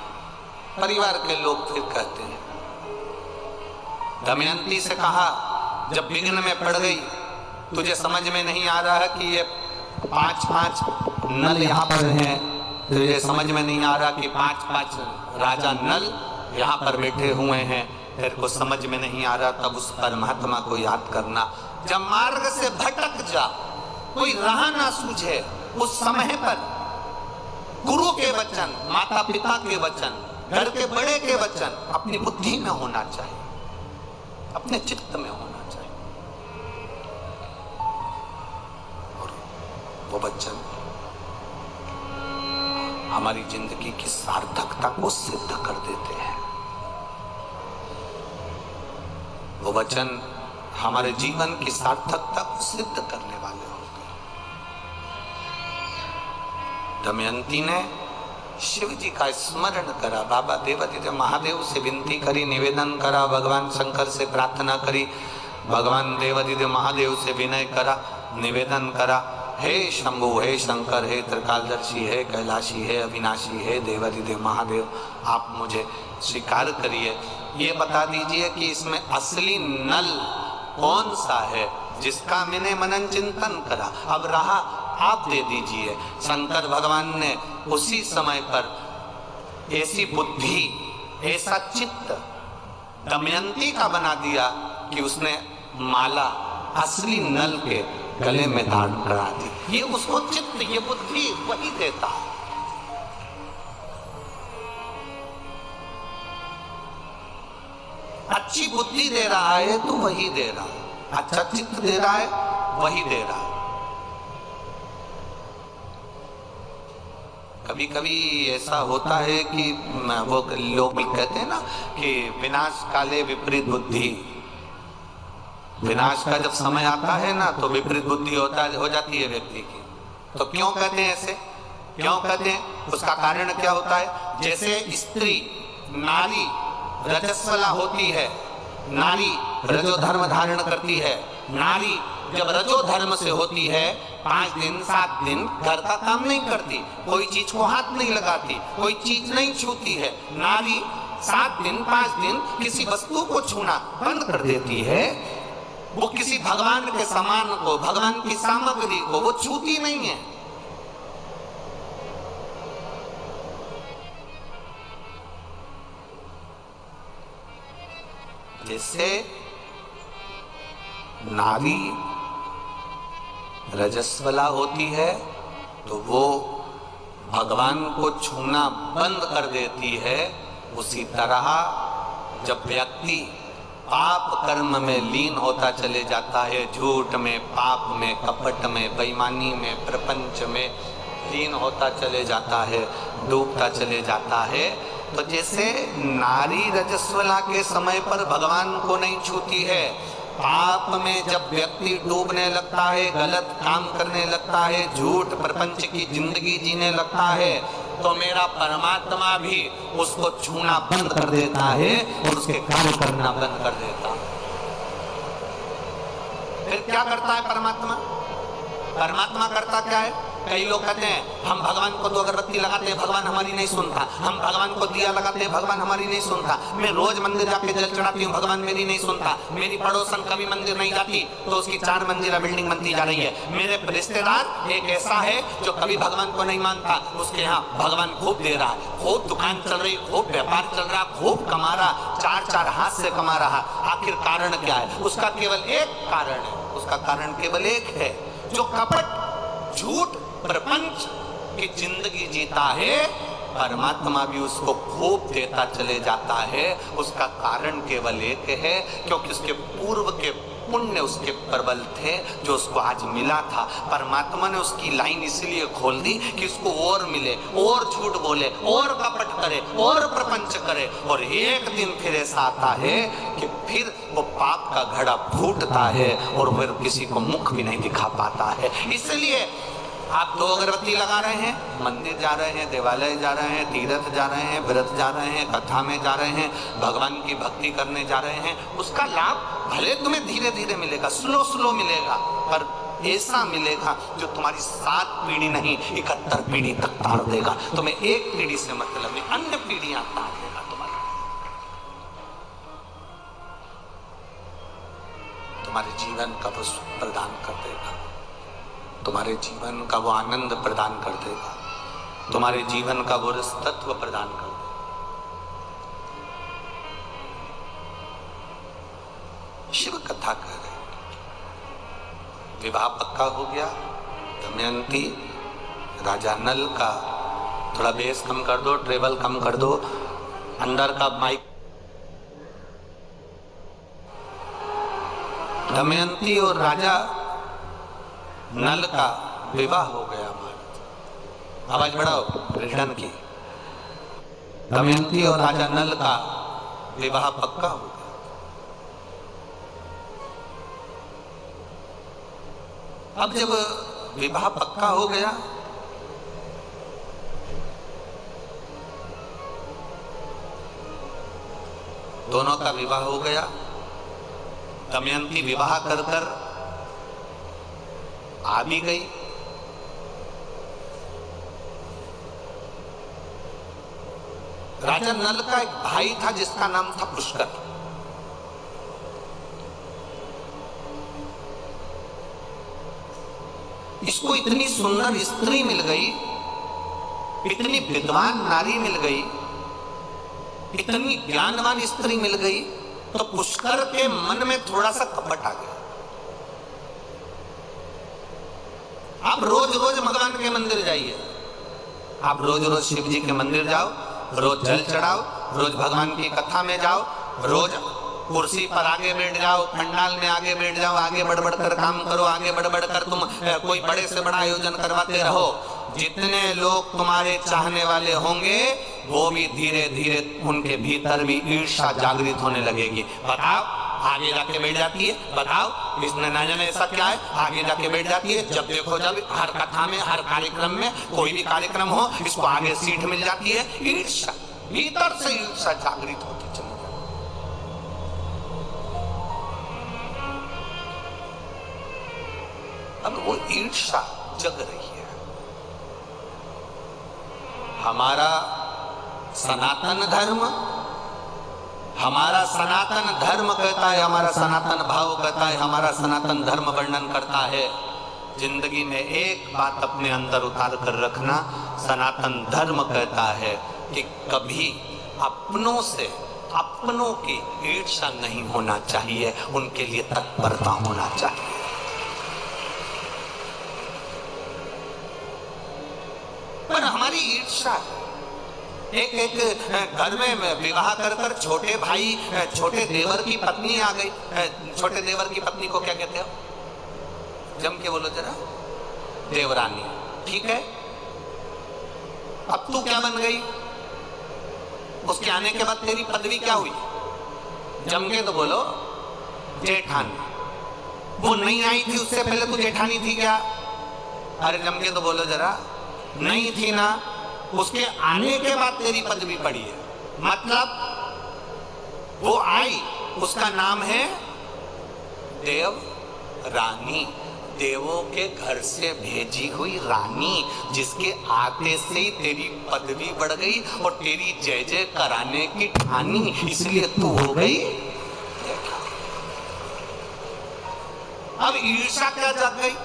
परिवार के लोग फिर कहते हैं। दमयंती से कहा, जब विघ्न में पड़ गई, तुझे समझ में नहीं आ रहा है कि ये 5-5 नल यहाँ पर हैं, तुझे समझ में नहीं आ रहा कि 5-5 राजा नल यहाँ पर बैठे हुए हैं, तेरे को समझ में नहीं आ रहा, तब उस परमात्मा को याद करना। जब मार्ग से भटक जा, कोई राह ना सूझे, उस समय पर गुरु के वचन, माता पिता के वचन, घर के बड़े के वचन अपनी बुद्धि में होना चाहिए, अपने चित्त में होना चाहिए। और वो वचन हमारी जिंदगी की सार्थकता को सिद्ध कर देते हैं। वो वचन हमारे जीवन की सार्थकता को सिद्ध करने वाले होते हैं। दमयंती ने शिव जी का स्मरण करा, बाबा देवादिदेव महादेव से विनती करी, निवेदन करा, भगवान शंकर से प्रार्थना करी, भगवान देवादिदेव महादेव से विनय करा, निवेदन करा, हे शंभु, हे शंकर, हे त्रिकालदर्शी, हे कैलाशी, हे अविनाशी, हे देवादिदेव महादेव, आप मुझे स्वीकार करिए। ये बता दीजिए कि इसमें असली नल कौन सा है जिसका मैंने मनन चिंतन करा, अब रहा आप दे दीजिए। शंकर भगवान ने उसी समय पर ऐसी बुद्धि, ऐसा चित्त दमयंती का बना दिया कि उसने माला असली नल के गले में धारण करा दी। ये उसको चित्त, ये बुद्धि वही देता है। अच्छी बुद्धि दे रहा है तो वही दे रहा है, अच्छा चित्त दे रहा है वही दे रहा है। कभी कभी ऐसा होता है कि वो लोग भी कहते हैं ना कि विनाश काले विपरीत बुद्धि, विनाश का जब समय आता है ना तो विपरीत बुद्धि हो जाती है व्यक्ति की। तो क्यों कहते हैं ऐसे, क्यों कहते हैं? उसका कारण क्या होता है? जैसे स्त्री नारी रजस्वला होती है, नारी रजो धर्म धारण करती है, नारी जब रजो धर्म से होती है 5 दिन 7 दिन घर का काम नहीं करती, कोई चीज को हाथ नहीं लगाती, कोई चीज नहीं छूती है। नारी 7 दिन 5 दिन किसी वस्तु को छूना बंद कर देती है, वो किसी भगवान के सामान को, भगवान की सामग्री को वो छूती नहीं है। जैसे नारी रजस्वला होती है तो वो भगवान को छूना बंद कर देती है, उसी तरह जब व्यक्ति पाप कर्म में लीन होता चले जाता है, झूठ में, पाप में, कपट में, बेईमानी में, प्रपंच में लीन होता चले जाता है, डूबता चले जाता है, तो जैसे नारी रजस्वला के समय पर भगवान को नहीं छूती है, पाप में जब व्यक्ति डूबने लगता है, गलत काम करने लगता है, झूठ प्रपंच की जिंदगी जीने लगता है, तो मेरा परमात्मा भी उसको छूना बंद कर देता है और उसके कार्य करना बंद कर देता है। फिर क्या करता है परमात्मा? परमात्मा करता क्या है? कई लोग कहते हैं हम भगवान को 2 अगरबत्ती लगाते हैं, भगवान हमारी नहीं सुनता, हम भगवान को दिया लगाते हैं, भगवान हमारी नहीं सुनता, मैं रोज मंदिर जाके जल चढ़ाती हूँ, भगवान मेरी नहीं सुनता, मेरी पड़ोसन कभी मंदिर नहीं जाती तो उसकी 4 मंजिला बिल्डिंग बनती जा रही है, मेरे रिश्तेदार एक ऐसा है जो कभी भगवान को नहीं मानता, उसके यहाँ भगवान खूब दे रहा है, खूब दुकान चल रही, खूब व्यापार चल रहा, खूब कमा रहा, 4 हाथ से कमा रहा। आखिर कारण क्या है? उसका केवल एक कारण है, उसका कारण केवल एक है, जो कपट झूठ प्रपंच की जिंदगी जीता है, परमात्मा भी उसको खूब देता चले जाता है। उसका कारण केवल एक है, क्योंकि उसके पूर्व के पुण्य उसके प्रबल थे जो उसको आज मिला था। परमात्मा ने उसकी लाइन इसलिए खोल दी कि उसको और मिले, और झूठ बोले, और कपट करे, और प्रपंच करे, और एक दिन फिर ऐसा आता है कि फिर वो पाप का घड़ा फूटता है और फिर किसी को मुख भी नहीं दिखा पाता है। इसलिए आप 2 अगरबत्ती लगा रहे हैं, मंदिर जा रहे हैं, देवालय जा रहे हैं, तीर्थ जा रहे हैं, व्रत जा रहे हैं, कथा में जा रहे हैं, भगवान की भक्ति करने जा रहे हैं, उसका लाभ भले तुम्हें धीरे धीरे मिलेगा, स्लो मिलेगा, पर ऐसा मिलेगा जो तुम्हारी 7 पीढ़ी नहीं 71 पीढ़ी तक तार देगा। तुम्हें एक पीढ़ी से मतलब नहीं, अन्य पीढ़ियां तार देगा तुम्हारे जीवन का वो सुख प्रदान कर देगा, तुम्हारे जीवन का वो आनंद प्रदान कर देगा, तुम्हारे जीवन का वो रस तत्व प्रदान कर देगा। शिव कथा कह रहे, विवाह पक्का हो गया, दमयंती राजा नल का थोड़ा बेस कम कर दो, ट्रेवल कम कर दो, अंदर का माइक। दमयंती और राजा नल का विवाह हो गया। आवाज बढ़ाओ, रिटर्न की। दमयंती और राजा नल का विवाह पक्का हो गया। अब जब विवाह पक्का हो गया, दोनों का विवाह हो गया, दमयंती विवाह कर कर आ भी गई। राजा नल का एक भाई था जिसका नाम था पुष्कर। इसको इतनी सुंदर स्त्री मिल गई, इतनी विद्वान नारी मिल गई, इतनी ज्ञानवान स्त्री मिल गई, तो पुष्कर के मन में थोड़ा सा कपट आ गया। आप रोज रोज भगवान के मंदिर जाइए, आप रोज रोज शिव जी के मंदिर जाओ, रोज जल चढ़ाओ, रोज भगवान की कथा में जाओ, रोज कुर्सी पर आगे बैठ जाओ, पंडाल में आगे बैठ जाओ, आगे बढ़ बढ़ कर काम करो, आगे बढ़ बढ़ कर तुम कोई बड़े से बड़ा आयोजन करवाते रहो। जितने लोग तुम्हारे चाहने वाले होंगे वो भी धीरे धीरे उनके भीतर भी ईर्ष्या जागृत होने लगेगी। बताओ, आगे जाके बैठ जाती है, बताओ इसने ना जाने ऐसा क्या है, आगे जाके बैठ जाती है। जब देखो जब हर कथा में, हर कार्यक्रम में, कोई भी कार्यक्रम हो, इसको आगे सीट मिल जाती है। ईर्ष्या, भीतर से ईर्ष्या जागृत होती चली जाती। अब वो ईर्ष्या जग रही है। हमारा सनातन धर्म, हमारा सनातन धर्म कहता है, हमारा सनातन भाव कहता है, हमारा सनातन धर्म वर्णन करता है, जिंदगी में एक बात अपने अंदर उतार कर रखना। सनातन धर्म कहता है कि कभी अपनों से अपनों की ईर्ष्या नहीं होना चाहिए, उनके लिए तत्परता होना चाहिए। पर हमारी ईर्ष्या, एक घर में विवाह कर कर छोटे भाई, छोटे देवर की पत्नी आ गई। छोटे देवर की पत्नी को क्या कहते हो? जम के बोलो जरा। देवरानी। ठीक है, अब तू क्या बन गई? उसके आने के बाद तेरी पदवी क्या हुई? जम के तो बोलो जेठानी। वो नहीं आई थी उससे पहले तू जेठानी थी क्या? अरे जम के तो बोलो जरा। नहीं थी ना, उसके आने के बाद तेरी पदवी पड़ी है। मतलब वो आई, उसका नाम है देव रानी, देवों के घर से भेजी हुई रानी, जिसके आते से ही तेरी पदवी बढ़ गई और तेरी जय जय कराने की ठानी, इसलिए तू हो गई। अब ईर्ष्या क्या जाग गई?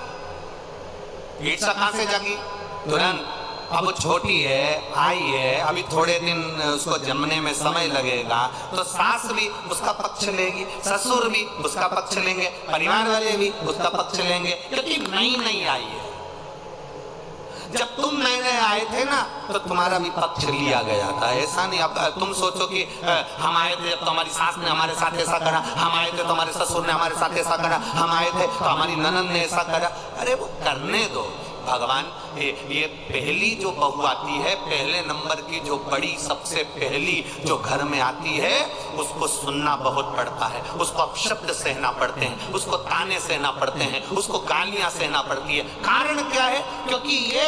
ईर्ष्या कहां से जागी? तुरंत अब वो छोटी है, आई है, अभी थोड़े दिन उसको जमने में समय लगेगा, तो सास भी उसका पक्ष लेगी, ससुर भी उसका पक्ष लेंगे, परिवार वाले भी उसका पक्ष लेंगे, क्योंकि नई नई आई है। जब तुम नए नए आए थे ना, तो तुम्हारा भी पक्ष लिया गया था। ऐसा नहीं अब तुम सोचो कि हम आए थे तो हमारी सास ने हमारे साथ ऐसा करा, हम आए थे तो हमारे ससुर ने हमारे साथ ऐसा करा, हम आए थे तो हमारी ननद ने ऐसा करा। अरे वो करने दो। भगवान ये पहली जो बहू आती है, पहले नंबर की जो बड़ी सबसे पहली जो घर में आती है, उसको सुनना बहुत पड़ता है, उसको अपशब्द सहना पड़ते हैं, उसको ताने सहना पड़ते हैं, उसको गालियां सहना पड़ती है। कारण क्या है? क्योंकि ये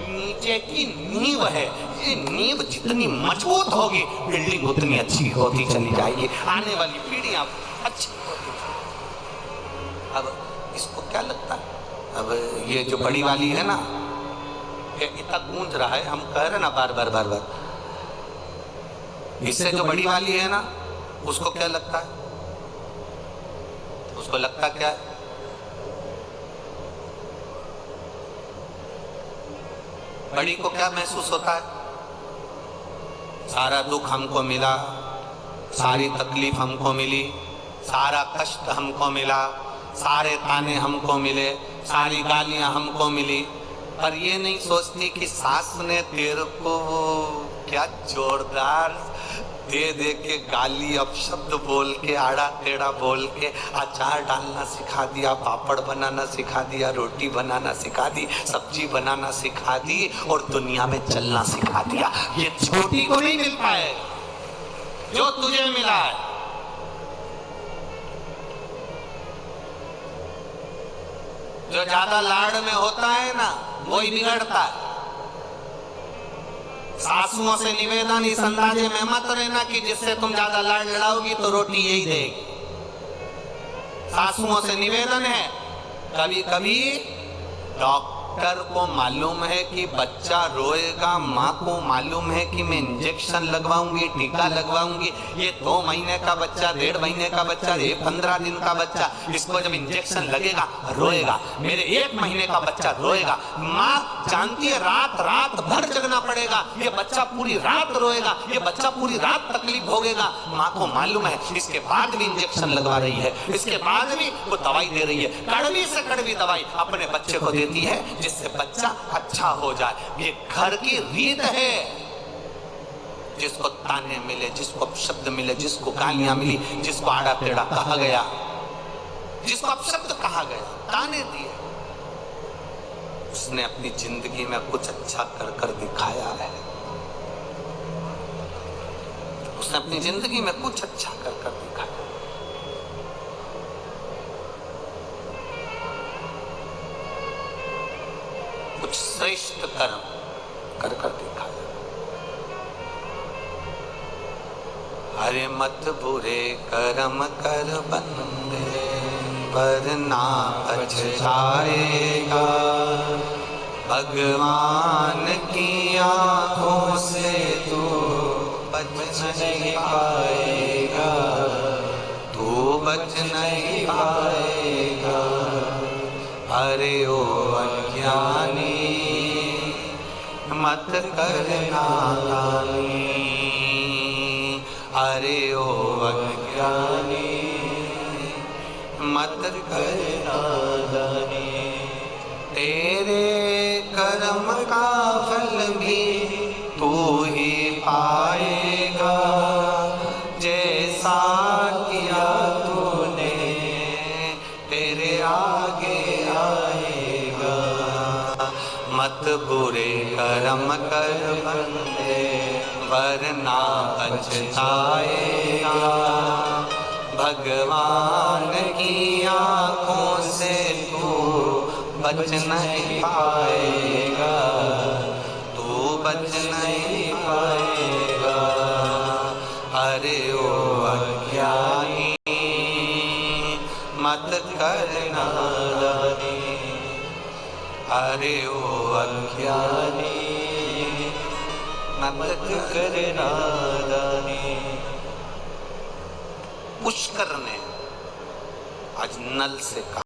नीचे की नींव है। ये नींव जितनी मजबूत होगी, बिल्डिंग उतनी अच्छी होती चली जाएगी, आने वाली पीढ़ियां अच्छी होती। अब इसको क्या लगता है? अब ये जो बड़ी वाली है ना, ये इतना गूंज रहा है, हम कह रहे ना बार बार बार बार, इससे जो बड़ी वाली है ना, उसको क्या लगता है? उसको लगता क्या है? बड़ी को क्या महसूस होता है? सारा दुख हमको मिला, सारी तकलीफ हमको मिली, सारा कष्ट हमको मिला, सारे ताने हमको मिले, सारी गालियां हमको मिली, पर ये नहीं सोचती कि सास ने तेरे को क्या जोरदार दे दे के गाली, अपशब्द बोल के, आड़ा टेढ़ा बोल के अचार डालना सिखा दिया, पापड़ बनाना सिखा दिया, रोटी बनाना सिखा दी, सब्जी बनाना सिखा दी और दुनिया में चलना सिखा दिया। ये छोटी को नहीं मिल पाए जो तुझे मिला है। जो ज्यादा लाड़ में होता है ना वही बिगड़ता है। सासुओं से निवेदन इस अंदाजे में मत रहना कि जिससे तुम ज्यादा लाड़ लड़ाओगी तो रोटी यही देगी। सासुओं से निवेदन है, कभी कभी डॉक्टर को मालूम है कि बच्चा रोएगा, माँ को मालूम है कि मैं इंजेक्शन लगवाऊंगी, टीका लगवाऊंगी, ये 2 महीने का बच्चा, 1.5 महीने का बच्चा, ये 15 दिन का बच्चा, इसको जब इंजेक्शन लगेगा रोएगा, मेरे 1 महीने का बच्चा रोएगा। माँ जानती है रात रात भर जगना पड़ेगा, ये बच्चा पूरी रात रोएगा, ये बच्चा पूरी रात तकलीफ भोगेगा। माँ को मालूम है, इसके बाद भी इंजेक्शन लगवा रही है, इसके बाद भी वो दवाई दे रही है, कड़वी से कड़वी दवाई अपने बच्चे को देती है जिससे बच्चा अच्छा हो जाए। ये घर की रीत है। जिसको ताने मिले, जिसको अपशब्द मिले, जिसको गालियां मिली, जिसको आड़ा टेढ़ा कहा गया, जिसको अपशब्द कहा गया, ताने दिए, उसने अपनी जिंदगी में कुछ अच्छा कर कर दिखाया है। उसने अपनी जिंदगी में कुछ अच्छा कर कर दिखाया। कुछ श्रेष्ठ कर्म कर कर दिखाया। हरे मत बुरे कर्म कर बंदे, वरना पछताएगा। भगवान की आंखों से तू बच नहीं पाएगा, तू बच नहीं पाएगा। अरे ओ अज्ञानी मत करना नादानी, अरे ओ अज्ञानी मत करना नादानी। तेरे कर्म का फल भी तू ही पाएगा, जैसा किया तूने तेरे आगे आएगा। मत बुरे कर्म कर बंदे, वरना पछताएगा। भगवान की आंखों से तू बच नहीं पाएगा, तू बच नहीं पाएगा। अरे ओ अज्ञानी मत करना नादानी, अरे ओ अज्ञानी मत करना नादानी। पुष्कर ने आज नल से कहा,